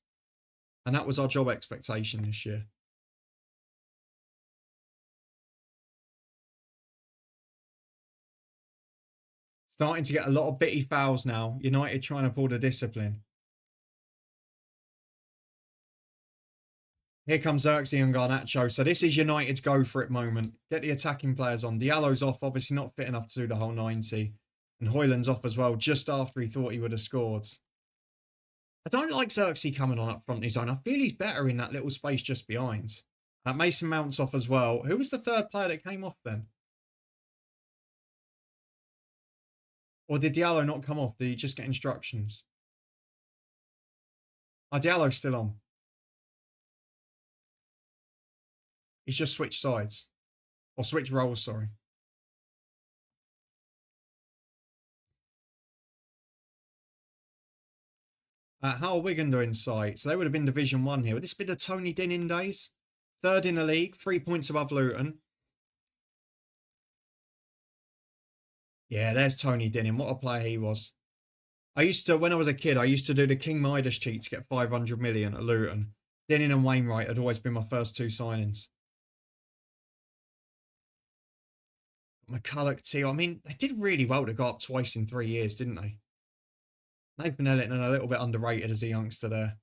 And that was our job expectation this year. Starting to get a lot of bitty fouls now. United trying to pull the discipline. Here comes Xerxes and Garnacho. So this is United's go for it moment. Get the attacking players on. Diallo's off, obviously not fit enough to do the whole 90. And Hoyland's off as well, just after he thought he would have scored. I don't like Xerxes coming on up front in his own. I feel he's better in that little space just behind. Mason Mount's off as well. Who was the third player that came off then? Or did Diallo not come off? Did he just get instructions? Oh, Diallo's still on. He's just switched sides. Or switched roles, sorry. How are Wigan doing site? So they would have been Division 1 here. Would this be the Tony Dinning days? Third in the league, 3 points above Luton. Yeah, there's Tony Dinning. What a player he was. When I was a kid, I used to do the King Midas cheat to get 500 million at Luton. Dinning and Wainwright had always been my first two signings. McCulloch too. I mean, they did really well to go up twice in 3 years, didn't they? Nathan Ellington a little bit underrated as a youngster there.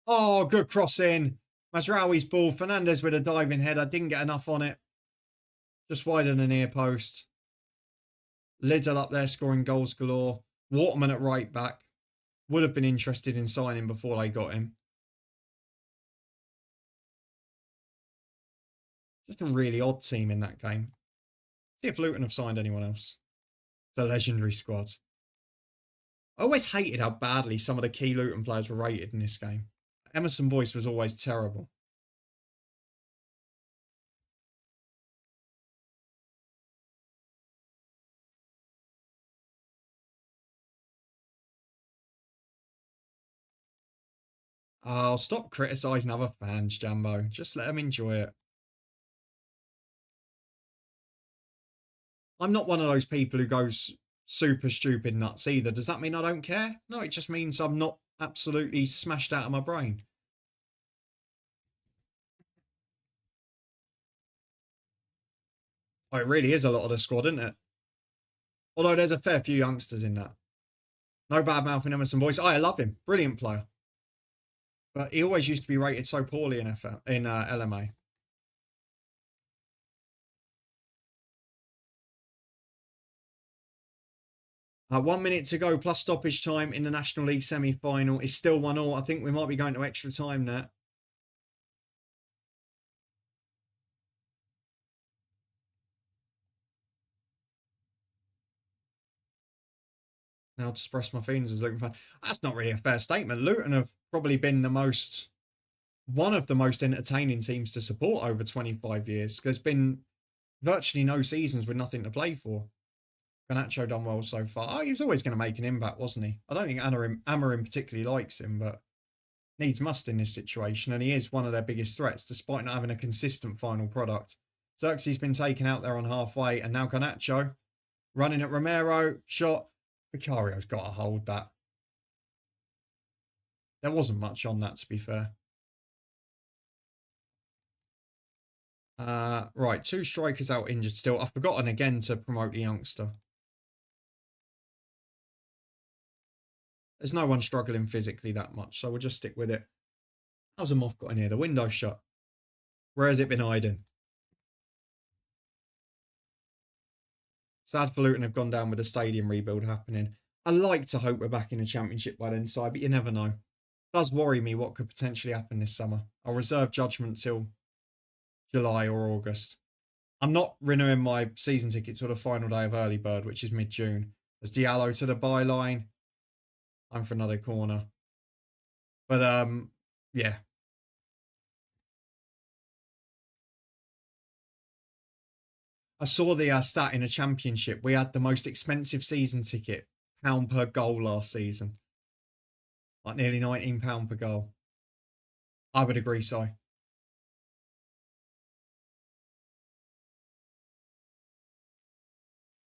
Oh, good crossing. Mazraoui's ball. Fernandez with a diving header. Didn't get enough on it. Just wider than the near post. Liddell up there scoring goals galore. Waterman at right back. Would have been interested in signing before they got him. Just a really odd team in that game. See if Luton have signed anyone else. It's a legendary squad. I always hated how badly some of the key Luton players were rated in this game. Emerson Boyce was always terrible. Oh, stop criticising other fans, Jambo. Just let them enjoy it. I'm not one of those people who goes super stupid nuts either. Does that mean I don't care? No, it just means I'm not absolutely smashed out of my brain. Oh, it really is a lot of the squad, isn't it? Although there's a fair few youngsters in that. No bad mouth in Emerson Boyce. I love him. Brilliant player. But he always used to be rated so poorly in LMA. 1 minute to go plus stoppage time in the National League semi-final. It's still 1-1. I think we might be going to extra time there. Now to express my feelings as Luton fan. That's not really a fair statement. Luton have probably been one of the most entertaining teams to support over 25 years. There's been virtually no seasons with nothing to play for. Garnacho done well so far. Oh, he was always going to make an impact, wasn't he? I don't think Amarim particularly likes him, but needs must in this situation, and he is one of their biggest threats, despite not having a consistent final product. Xerxes been taken out there on halfway, and now Garnacho running at Romero, shot. Vicario's got to hold that. There wasn't much on that, to be fair. Right, 2 strikers out injured still. I've forgotten again to promote the youngster. There's no one struggling physically that much, so we'll just stick with it. How's a moth got in here? The window's shut. Where has it been hiding? Sad for Luton have gone down with the stadium rebuild happening. I like to hope we're back in the Championship by then, Si, but you never know. It does worry me what could potentially happen this summer. I'll reserve judgment till July or August. I'm not renewing my season ticket till the final day of early bird, which is mid-June. There's Diallo to the byline. I'm for another corner. But, yeah. I saw the stat in a championship. We had the most expensive season ticket, pound per goal last season. Like nearly £19 per goal. I would agree, Si.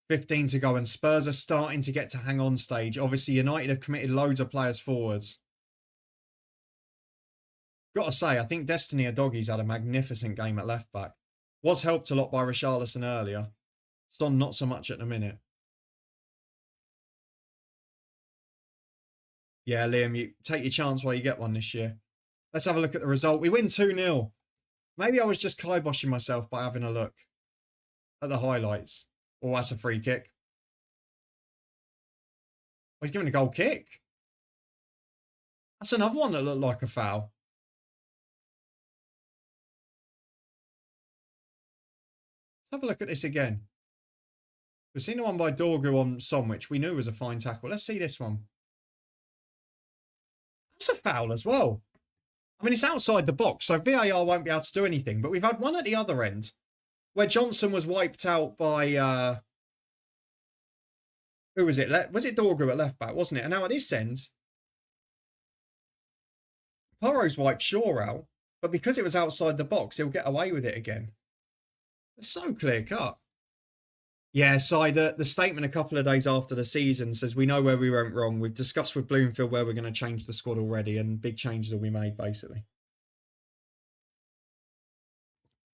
15 to go, and Spurs are starting to get to hang on stage. Obviously, United have committed loads of players forwards. Got to say, I think Destiny Adoghi's had a magnificent game at left back. Was helped a lot by Richarlison earlier. Son not so much at the minute. Yeah, Liam, you take your chance while you get one this year. Let's have a look at the result. We win 2-0. Maybe I was just kiboshing myself by having a look at the highlights. Oh, that's a free kick. Oh, he's giving a goal kick. That's another one that looked like a foul. Let's have a look at this again. We've seen the one by Dorgu on Son, which we knew was a fine tackle. Let's see this one. That's a foul as well. I mean, it's outside the box, so VAR won't be able to do anything. But we've had one at the other end where Johnson was wiped out by... who was it? Was it Dorgu at left back, wasn't it? And now at this end, Porro's wiped Shaw out. But because it was outside the box, he'll get away with it again. It's so clear cut. Yeah, Si, the statement a couple of days after the season says, we know where we went wrong. We've discussed with Bloomfield where we're going to change the squad already, and big changes will be made, basically.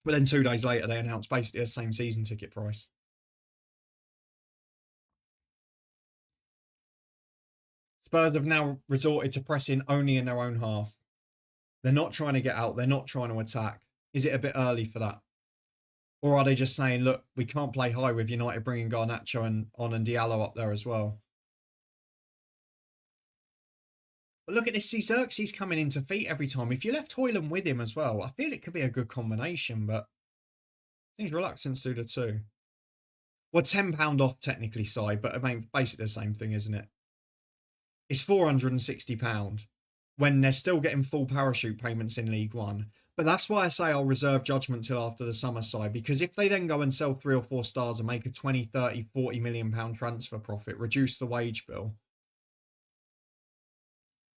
But then 2 days later, they announced basically the same season ticket price. Spurs have now resorted to pressing only in their own half. They're not trying to get out. They're not trying to attack. Is it a bit early for that? Or are they just saying, look, we can't play high with United bringing Garnacho and Diallo up there as well? But look at this. See, Xerxes coming into feet every time. If you left Hoyland with him as well, I feel it could be a good combination, but seems reluctant to do the two. Well, £10 off technically, Si, but I mean, basically the same thing, isn't it? It's £460 when they're still getting full parachute payments in League One. But that's why I say I'll reserve judgment till after the summer, side, because if they then go and sell 3 or 4 stars and make a 20, 30, 40 million pound transfer profit, reduce the wage bill,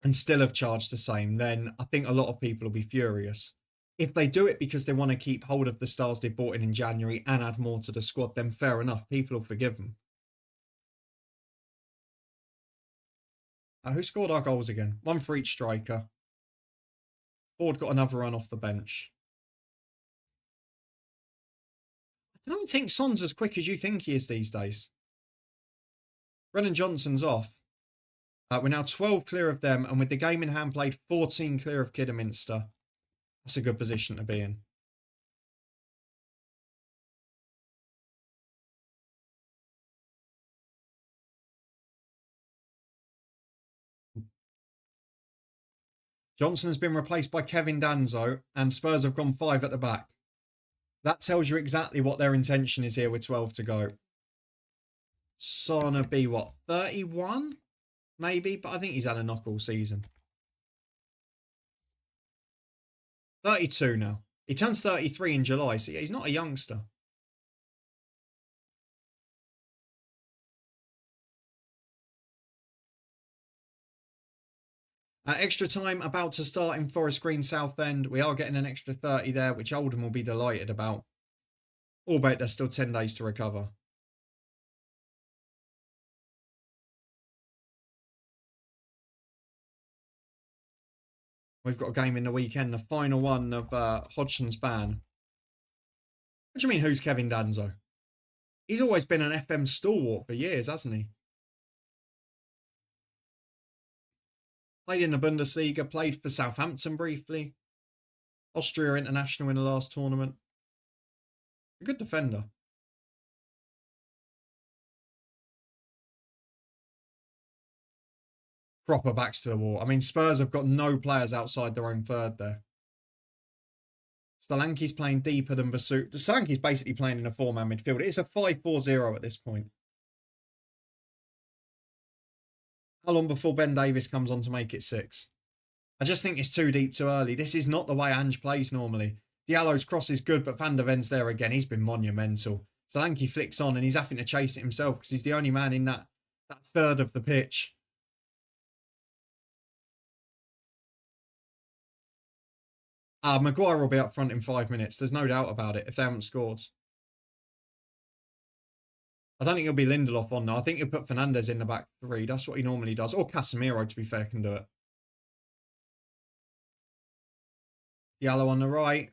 and still have charged the same, then I think a lot of people will be furious. If they do it because they want to keep hold of the stars they bought in January and add more to the squad, then fair enough, people will forgive them. Who scored our goals again? One for each striker. Ford got another run off the bench. I don't think Son's as quick as you think he is these days. Brennan Johnson's off. We're now 12 clear of them, and with the game in hand played, 14 clear of Kidderminster. That's a good position to be in. Johnson has been replaced by Kevin Danzo, and Spurs have gone 5 at the back. That tells you exactly what their intention is here with 12 to go. Son will be, what, 31? Maybe, but I think he's had a knock all season. 32 now. He turns 33 in July, so yeah, he's not a youngster. Extra time about to start in Forest Green Southend. We are getting an extra 30 there, which Oldham will be delighted about. Albeit there's still 10 days to recover. We've got a game in the weekend, the final one of Hodgson's ban. What do you mean, who's Kevin Danzo? He's always been an FM stalwart for years, hasn't he? Played in the Bundesliga, played for Southampton briefly. Austria international in the last tournament. A good defender. Proper backs to the wall. I mean, Spurs have got no players outside their own third there. Solanke's playing deeper than Basu. Solanke's basically playing in a 4-man midfield. It's a 5-4-0 at this point. How long before Ben Davies comes on to make it 6? I just think it's too deep too early. This is not the way Ange plays normally. Diallo's cross is good, but Van der Ven's there again. He's been monumental. Solanke flicks on and he's having to chase it himself because he's the only man in that third of the pitch. Maguire will be up front in 5 minutes. There's no doubt about it if they haven't scored. I don't think it'll be Lindelof on now. I think he'll put Fernandes in the back 3. That's what he normally does. Or Casemiro, to be fair, can do it. Diallo on the right.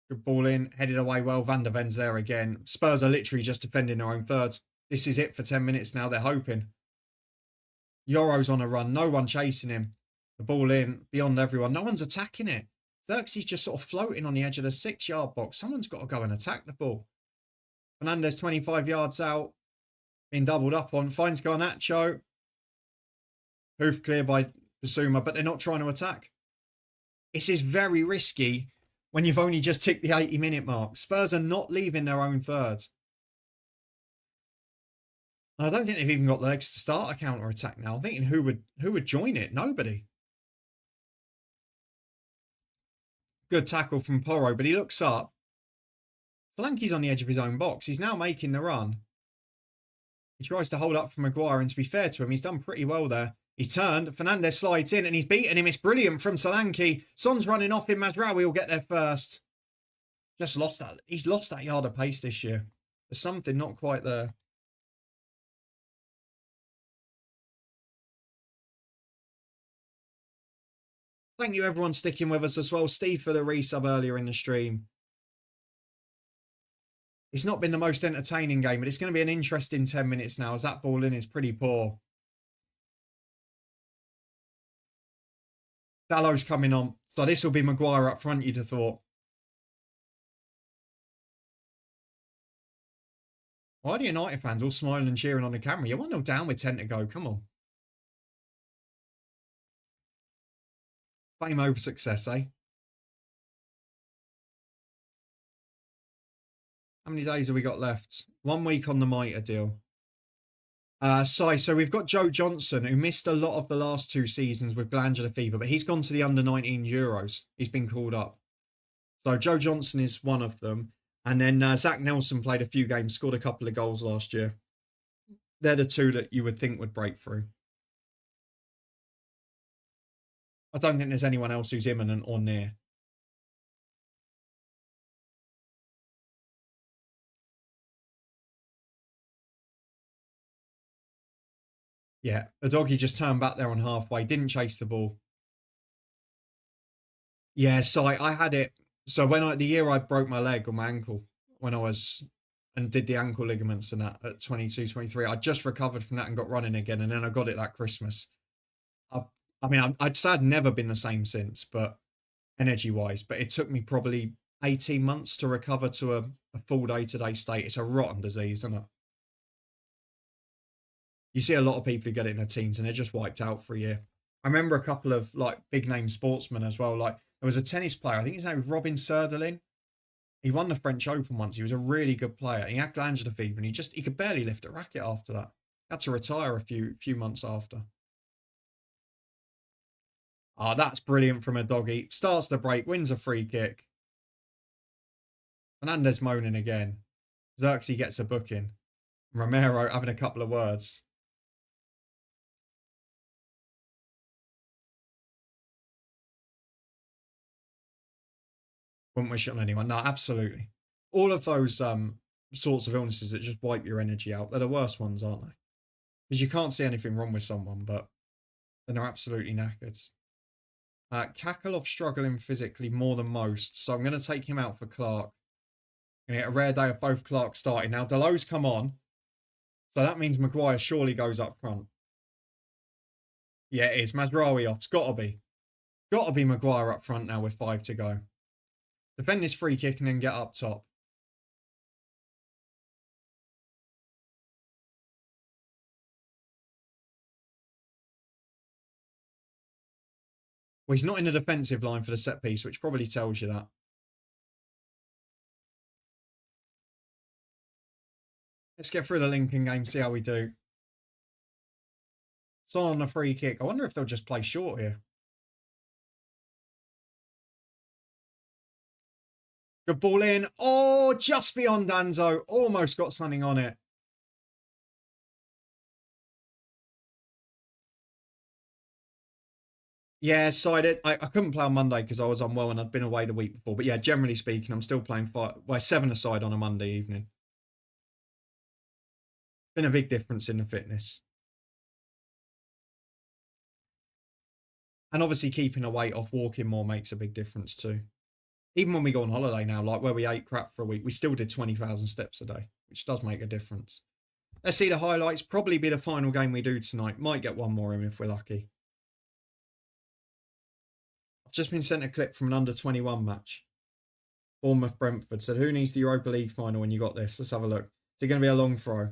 Good ball in. Headed away well. Van der Ven's there again. Spurs are literally just defending their own third. This is it for 10 minutes now. They're hoping. Yoro's on a run. No one chasing him. The ball in. Beyond everyone. No one's attacking it. Xerxes just sort of floating on the edge of the 6-yard box. Someone's got to go and attack the ball. Fernandes 25 yards out. Being doubled up on. Finds Garnacho. Hoof clear by Basuma, but they're not trying to attack. This is very risky when you've only just ticked the 80-minute mark. Spurs are not leaving their own third. I don't think they've even got legs to start a counter-attack now. I'm thinking who would join it? Nobody. Good tackle from Porro, but he looks up. Solanke's on the edge of his own box. He's now making the run. He tries to hold up for Maguire, and to be fair to him, he's done pretty well there. He's turned, Fernandes slides in, and he's beaten him. It's brilliant from Solanke. Son's running off him. Mazraoui will get there first. Just lost that. He's lost that yard of pace this year. There's something not quite there. Thank you everyone sticking with us as well. Steve for the resub earlier in the stream. It's not been the most entertaining game, but it's going to be an interesting 10 minutes now as that ball in is pretty poor. Dallow's coming on. So this will be Maguire up front, you'd have thought. Why are the United fans all smiling and cheering on the camera? You're 1-0 down with 10 to go. Come on. Fame over success, eh? How many days have we got left? 1 week on the Mitre deal. So we've got Joe Johnson, who missed a lot of the last 2 seasons with glandular fever, but he's gone to the under-19 Euros. He's been called up. So Joe Johnson is one of them. And then Zach Nelson played a few games, scored a couple of goals last year. They're the 2 that you would think would break through. I don't think there's anyone else who's imminent or near. Yeah, the doggy just turned back there on halfway, didn't chase the ball. Yeah, so I had it. So when the year I broke my leg or my ankle, when I was and did the ankle ligaments and that at 22, 23, I just recovered from that and got running again. And then I got it that Christmas. I'd say I'd never been the same since, but energy-wise. But it took me probably 18 months to recover to a full day-to-day state. It's a rotten disease, isn't it? You see a lot of people who get it in their teens and they're just wiped out for a year. I remember a couple of like big name sportsmen as well. Like there was a tennis player, I think his name was Robin Söderling. He won the French Open once. He was a really good player. He had glandular fever and he could barely lift a racket after that. Had to retire a few months after. Oh, that's brilliant from a doggy. Starts the break, wins a free kick. Fernandes moaning again. Xerxes gets a booking. Romero having a couple of words. Wouldn't wish it on anyone. No, absolutely. All of those sorts of illnesses that just wipe your energy out, they're the worst ones, aren't they? Because you can't see anything wrong with someone, but then they're absolutely knackered. Kakalov struggling physically more than most, so I'm going to take him out for Clark. Going to get a rare day of both Clark starting. Now, Delow's come on, so that means Maguire surely goes up front. Yeah, it is. Mazraoui off. It's got to be. Got to be Maguire up front now with 5 to go. Defend this free kick and then get up top. Well, he's not in the defensive line for the set piece, which probably tells you that. Let's get through the Lincoln game, see how we do. Son on the free kick. I wonder if they'll just play short here. Good ball in. Oh, just beyond Danzo. Almost got something on it. Yeah, so I couldn't play on Monday because I was unwell and I'd been away the week before. But yeah, generally speaking, I'm still playing 7-a-side on a Monday evening. Been a big difference in the fitness. And obviously keeping a weight off, walking more makes a big difference too. Even when we go on holiday now, like where we ate crap for a week, we still did 20,000 steps a day, which does make a difference. Let's see the highlights. Probably be the final game we do tonight. Might get one more in if we're lucky. I've just been sent a clip from an under-21 match. Bournemouth-Brentford. Said, who needs the Europa League final when you got this? Let's have a look. Is it going to be a long throw?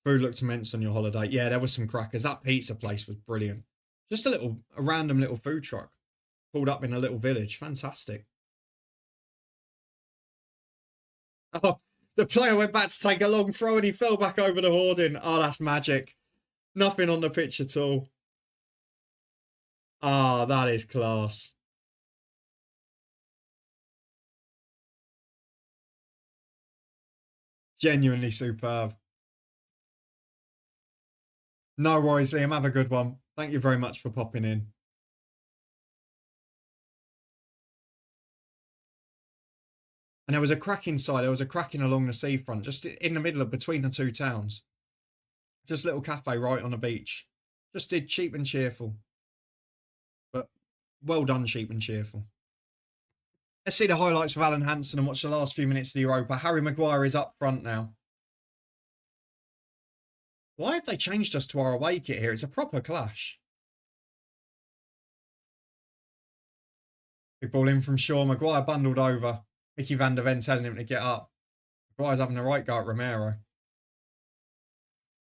Food looked immense on your holiday. Yeah, there was some crackers. That pizza place was brilliant. Just a random little food truck pulled up in a little village. Fantastic. Oh, the player went back to take a long throw and he fell back over the hoarding. Oh, that's magic. Nothing on the pitch at all. Ah, that is class. Genuinely superb. No worries, Liam. Have a good one. Thank you very much for popping in. And there was a crack inside. There was a cracking along the seafront, just in the middle of between the two towns. Just a little cafe right on the beach. Just did cheap and cheerful. But well done, cheap and cheerful. Let's see the highlights of Alan Hansen and watch the last few minutes of the Europa. Harry Maguire is up front now. Why have they changed us to our away kit here? It's a proper clash. Big ball in from Shaw. Maguire bundled over. Mickey van der Ven telling him to get up. Maguire's having the right go at Romero.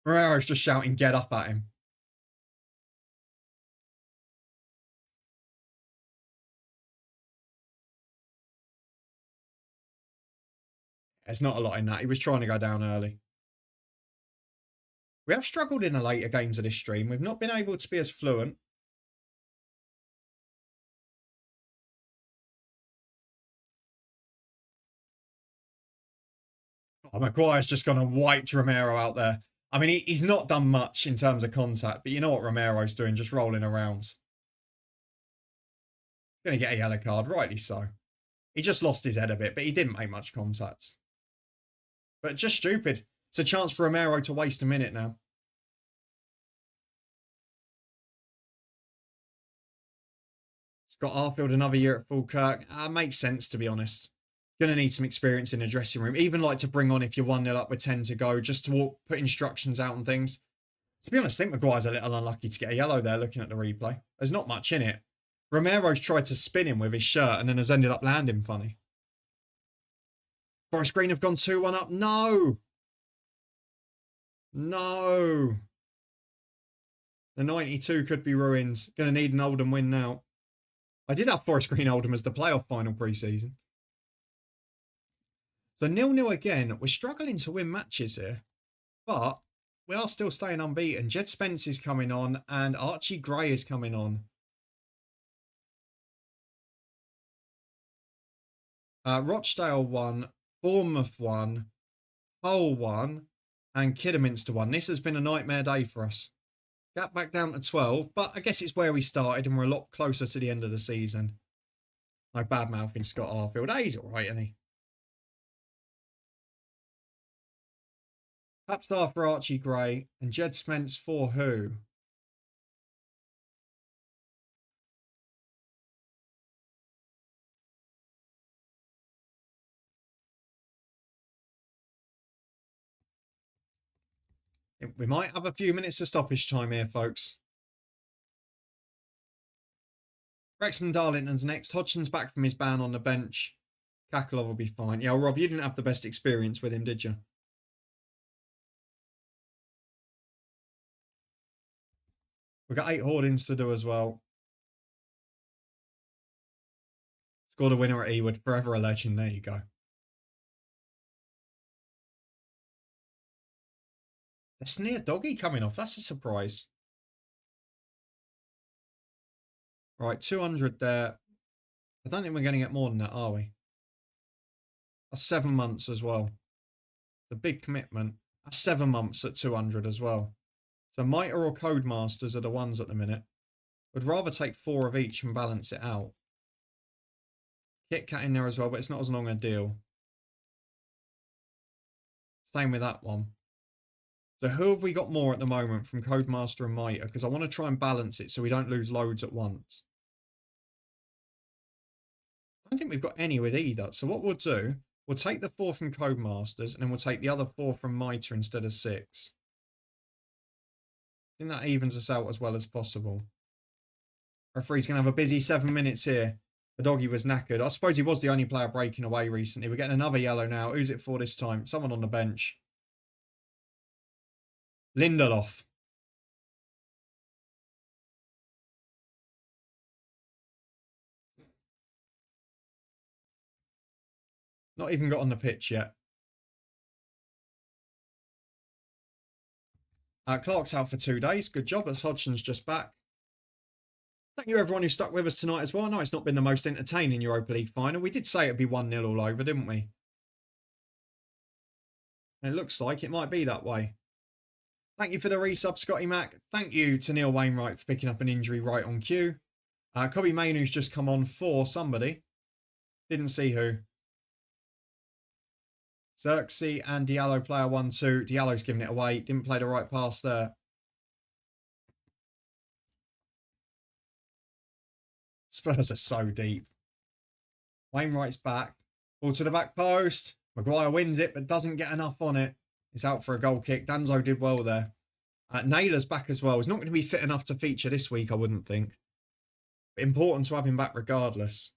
Romero's just shouting, get up at him. There's not a lot in that. He was trying to go down early. We have struggled in the later games of this stream. We've not been able to be as fluent. Oh, Maguire's just gone and wiped Romero out there. I mean, he's not done much in terms of contact, but you know what Romero's doing, just rolling around. He's going to get a yellow card, rightly so. He just lost his head a bit, but he didn't make much contact. But just stupid. It's a chance for Romero to waste a minute now. Scott Arfield, another year at Falkirk. Makes sense, to be honest. Going to need some experience in the dressing room. Even like to bring on if you're 1-0 up with 10 to go, just to put instructions out and things. To be honest, I think Maguire's a little unlucky to get a yellow there looking at the replay. There's not much in it. Romero's tried to spin him with his shirt and then has ended up landing funny. Forest Green have gone 2-1 up. No! No! The 92 could be ruined. Going to need an Oldham win now. I did have Forest Green Oldham as the playoff final pre-season. So 0-0 again. We're struggling to win matches here. But we are still staying unbeaten. Jed Spence is coming on and Archie Gray is coming on. Rochdale 1, Bournemouth 1, Hull 1 and Kidderminster 1. This has been a nightmare day for us. Gap back down to 12, but I guess it's where we started and we're a lot closer to the end of the season. No bad mouthing Scott Arfield. He's alright, isn't he? Tap star for Archie Gray and Jed Spence for who? We might have a few minutes of stoppage time here, folks. Wrexham Darlington's next. Hodgson's back from his ban on the bench. Kakalov will be fine. Yeah, Rob, you didn't have the best experience with him, did you? We've got 8 hoardings to do as well. Scored a winner at Ewood. Forever a legend. There you go. The Sneer Doggy coming off. That's a surprise. Right, 200 there. I don't think we're going to get more than that, are we? That's 7 months as well. It's a big commitment. That's 7 months at 200 as well. So Mitre or Codemasters are the ones at the minute. Would rather take 4 of each and balance it out. Kit Kat in there as well, but it's not as long a deal. Same with that one. So who have we got more at the moment from Codemaster and Mitre? Because I want to try and balance it so we don't lose loads at once. I don't think we've got any with either. So what we'll do, we'll take the 4 from Codemasters and then we'll take the other 4 from Mitre instead of 6. I think that evens us out as well as possible. Referee's going to have a busy 7 minutes here. The doggy was knackered. I suppose he was the only player breaking away recently. We're getting another yellow now. Who's it for this time? Someone on the bench. Lindelof. Not even got on the pitch yet. Clark's out for 2 days. Good job. As Hodgson's just back. Thank you everyone who stuck with us tonight as well. I know it's not been the most entertaining Europa League final. We did say it'd be 1-0 all over, didn't we? It looks like it might be that way. Thank you for the resub, Scotty Mac. Thank you to Neil Wainwright for picking up an injury right on cue. Kobe Mainoo's just come on for somebody. Didn't see who. Xerxes and Diallo player 1-2. Diallo's giving it away. Didn't play the right pass there. Spurs are so deep. Wainwright's back. Ball to the back post. Maguire wins it, but doesn't get enough on it. It's out for a goal kick. Danzo did well there. Naylor's back as well. He's not going to be fit enough to feature this week, I wouldn't think. But important to have him back regardless.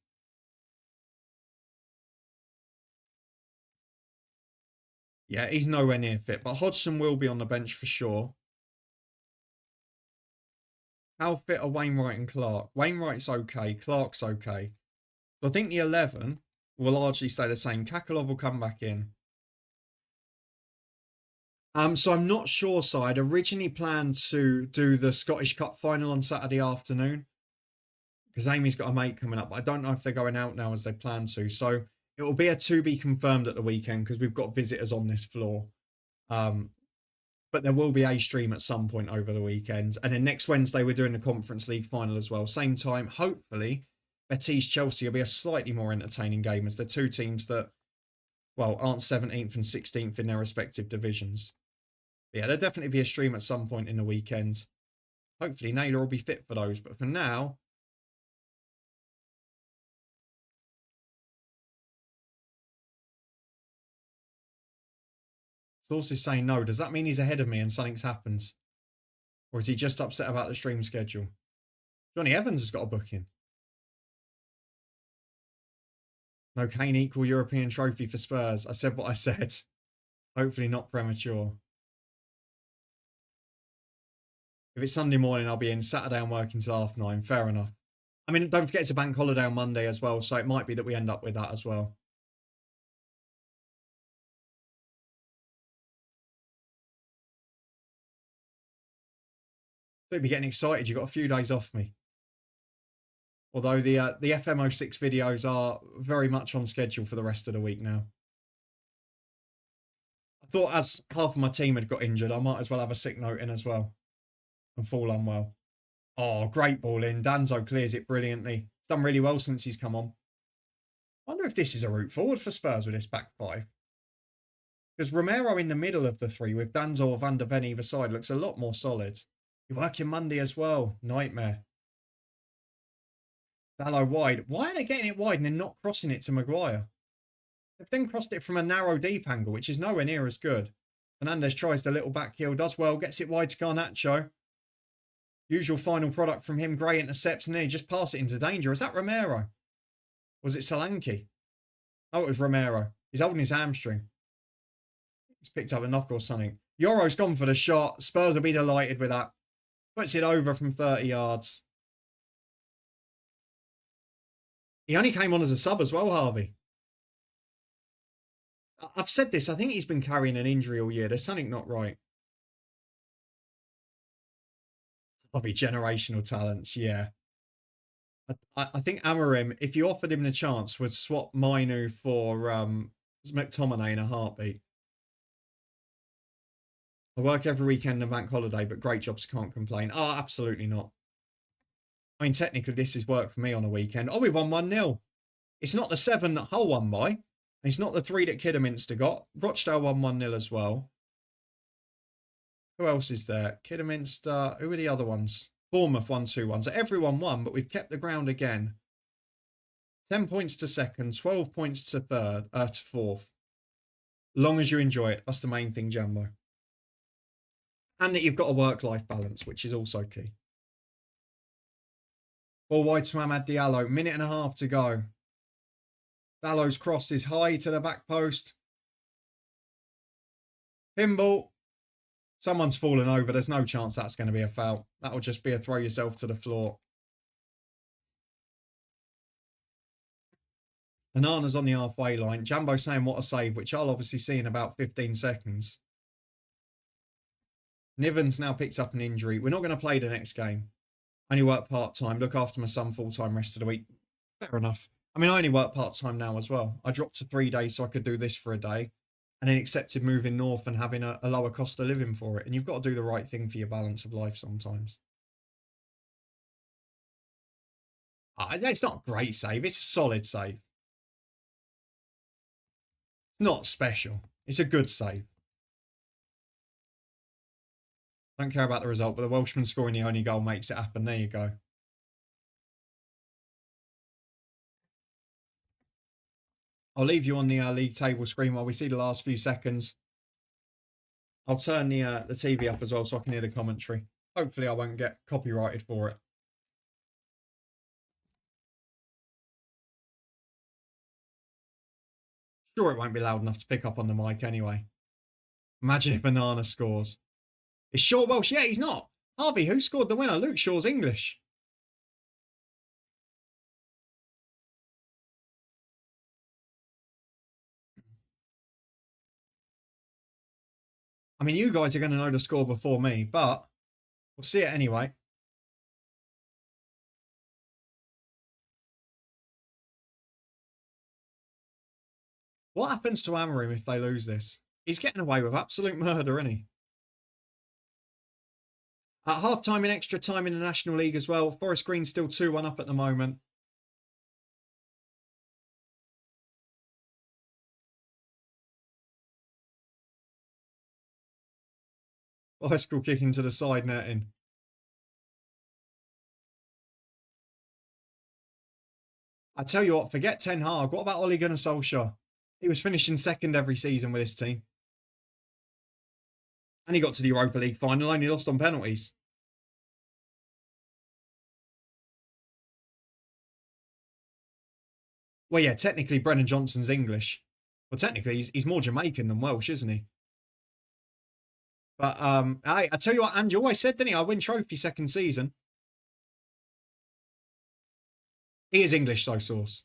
Yeah, he's nowhere near fit, but Hodgson will be on the bench for sure. How fit are Wainwright and Clark? Wainwright's okay. Clark's okay. So I think the 11 will largely stay the same. Kakalov will come back in. So I'm not sure, so I'd originally planned to do the Scottish Cup final on Saturday afternoon because Amy's got a mate coming up, but I don't know if they're going out now as they plan to. So it will be a to be confirmed at the weekend because we've got visitors on this floor. But there will be a stream at some point over the weekend. And then next Wednesday, we're doing the Conference League final as well. Same time, hopefully, Betis-Chelsea will be a slightly more entertaining game as they're two teams that, well, aren't 17th and 16th in their respective divisions. But yeah, there'll definitely be a stream at some point in the weekend. Hopefully, Naylor will be fit for those. But for now, sources saying no. Does that mean he's ahead of me and something's happened? Or is he just upset about the stream schedule? Johnny Evans has got a booking. No Kane equal European trophy for Spurs. I said what I said. Hopefully not premature. If it's Sunday morning, I'll be in. Saturday, I'm working till 9:30. Fair enough. I mean, don't forget it's a bank holiday on Monday as well, so it might be that we end up with that as well. Don't be getting excited. You've got a few days off me. Although the FM06 videos are very much on schedule for the rest of the week now. I thought as half of my team had got injured, I might as well have a sick note in as well and fall unwell. Oh, great ball in. Danzo clears it brilliantly. He's done really well since he's come on. I wonder if this is a route forward for Spurs with this back five. Because Romero in the middle of the three with Danzo or Van der Ven either side looks a lot more solid. You're working Monday as well. Nightmare. Dallo wide. Why are they getting it wide and then not crossing it to Maguire? They've then crossed it from a narrow deep angle, which is nowhere near as good. Fernandes tries the little back heel, does well, gets it wide to Garnacho. Usual final product from him. Gray intercepts and then he just passes it into danger. Is that Romero? Was it Solanke? Oh, it was Romero. He's holding his hamstring. He's picked up a knock or something. Yoro's gone for the shot. Spurs will be delighted with that. Puts it over from 30 yards. He only came on as a sub as well, Harvey. I've said this. I think he's been carrying an injury all year. There's something not right. Probably generational talents, yeah. I think Amorim, if you offered him the chance, would swap Mainu for McTominay in a heartbeat. I work every weekend and bank holiday, but great jobs, can't complain. Oh, absolutely not. I mean, technically, this is work for me on a weekend. Oh, we won 1-0. It's not the 7 that Hull won by. And it's not the 3 that Kidderminster got. Rochdale won 1-0 as well. Who else is there? Kidderminster. Who are the other ones? Bournemouth won 2-1. So everyone won, but we've kept the ground again. 10 points to second, 12 points to third, to fourth. Long as you enjoy it. That's the main thing, Jambo. And that you've got a work-life balance, which is also key. Ball wide to Amad Diallo. Minute and a half to go. Diallo's cross is high to the back post. Pinball. Someone's fallen over. There's no chance that's going to be a foul. That'll just be a throw yourself to the floor. Anana's on the halfway line. Jambo saying what a save, which I'll obviously see in about 15 seconds. Niven's now picked up an injury. We're not going to play the next game. I only work part-time. Look after my son full-time rest of the week. Fair enough. I mean, I only work part-time now as well. I dropped to 3 days so I could do this for a day. And then accepted moving north and having a lower cost of living for it. And you've got to do the right thing for your balance of life sometimes. It's not a great save. It's a solid save. Not special. It's a good save. Don't care about the result, but the Welshman scoring the only goal makes it happen. There you go. I'll leave you on the league table screen while we see the last few seconds. I'll turn the TV up as well so I can hear the commentary. Hopefully I won't get copyrighted for it. Sure, it won't be loud enough to pick up on the mic anyway. Imagine if Banana scores. Is Shaw Welsh? Yeah, he's not. Harvey, who scored the winner? Luke Shaw's English. I mean, you guys are going to know the score before me, but we'll see it anyway. What happens to Amorim if they lose this? He's getting away with absolute murder, isn't he? At half-time and extra time in the National League as well. Forest Green still 2-1 up at the moment. Bicycle kick into the side netting. I tell you what, forget Ten Hag. What about Ole Gunnar Solskjaer? He was finishing second every season with his team. And he got to the Europa League final, only lost on penalties. Well, yeah, technically Brennan Johnson's English. Well, technically he's more Jamaican than Welsh, isn't he? But I tell you what, Andy always said, didn't he? I win trophy second season. He is English, though, Source.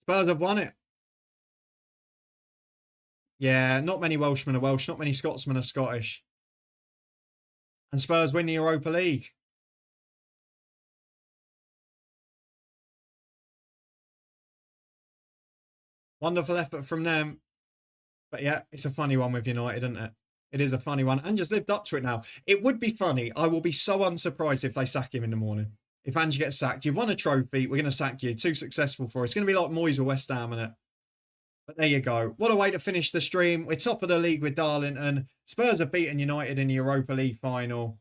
Spurs have won it. Yeah, not many Welshmen are Welsh, not many Scotsmen are Scottish. And Spurs win the Europa League. Wonderful effort from them. But yeah, it's a funny one with United, isn't it? It is a funny one. And just lived up to it now. It would be funny. I will be so unsurprised if they sack him in the morning. If Ange gets sacked, you've won a trophy. We're going to sack you. Too successful for us. It's going to be like Moyes or West Ham, isn't it? But there you go. What a way to finish the stream. We're top of the league with Darlington. Spurs have beaten United in the Europa League final.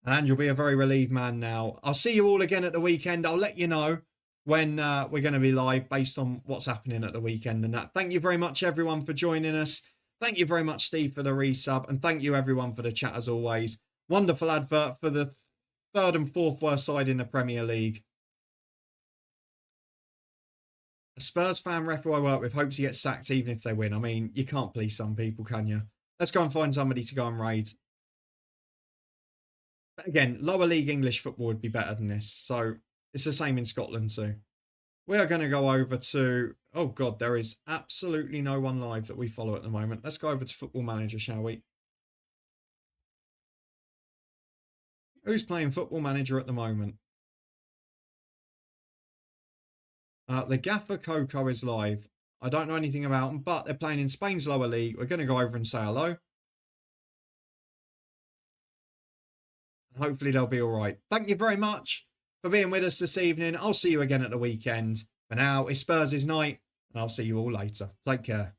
And Ange will be a very relieved man now. I'll see you all again at the weekend. I'll let you know when we're going to be live based on what's happening at the weekend and that. Thank you very much, everyone, for joining us. Thank you very much, Steve, for the resub. And thank you, everyone, for the chat, as always. Wonderful advert for the third and fourth worst side in the Premier League. A Spurs fan ref who I work with hopes he gets sacked even if they win. I mean, you can't please some people, can you? Let's go and find somebody to go and raid. But again, lower league English football would be better than this. So it's the same in Scotland too. We are going to go over to... Oh, God, there is absolutely no one live that we follow at the moment. Let's go over to Football Manager, shall we? Who's playing Football Manager at the moment? The Gaffer Coco is live. I don't know anything about them, but they're playing in Spain's lower league. We're going to go over and say hello. Hopefully they'll be all right. Thank you very much for being with us this evening. I'll see you again at the weekend. For now, it's Spurs' night, and I'll see you all later. Take care.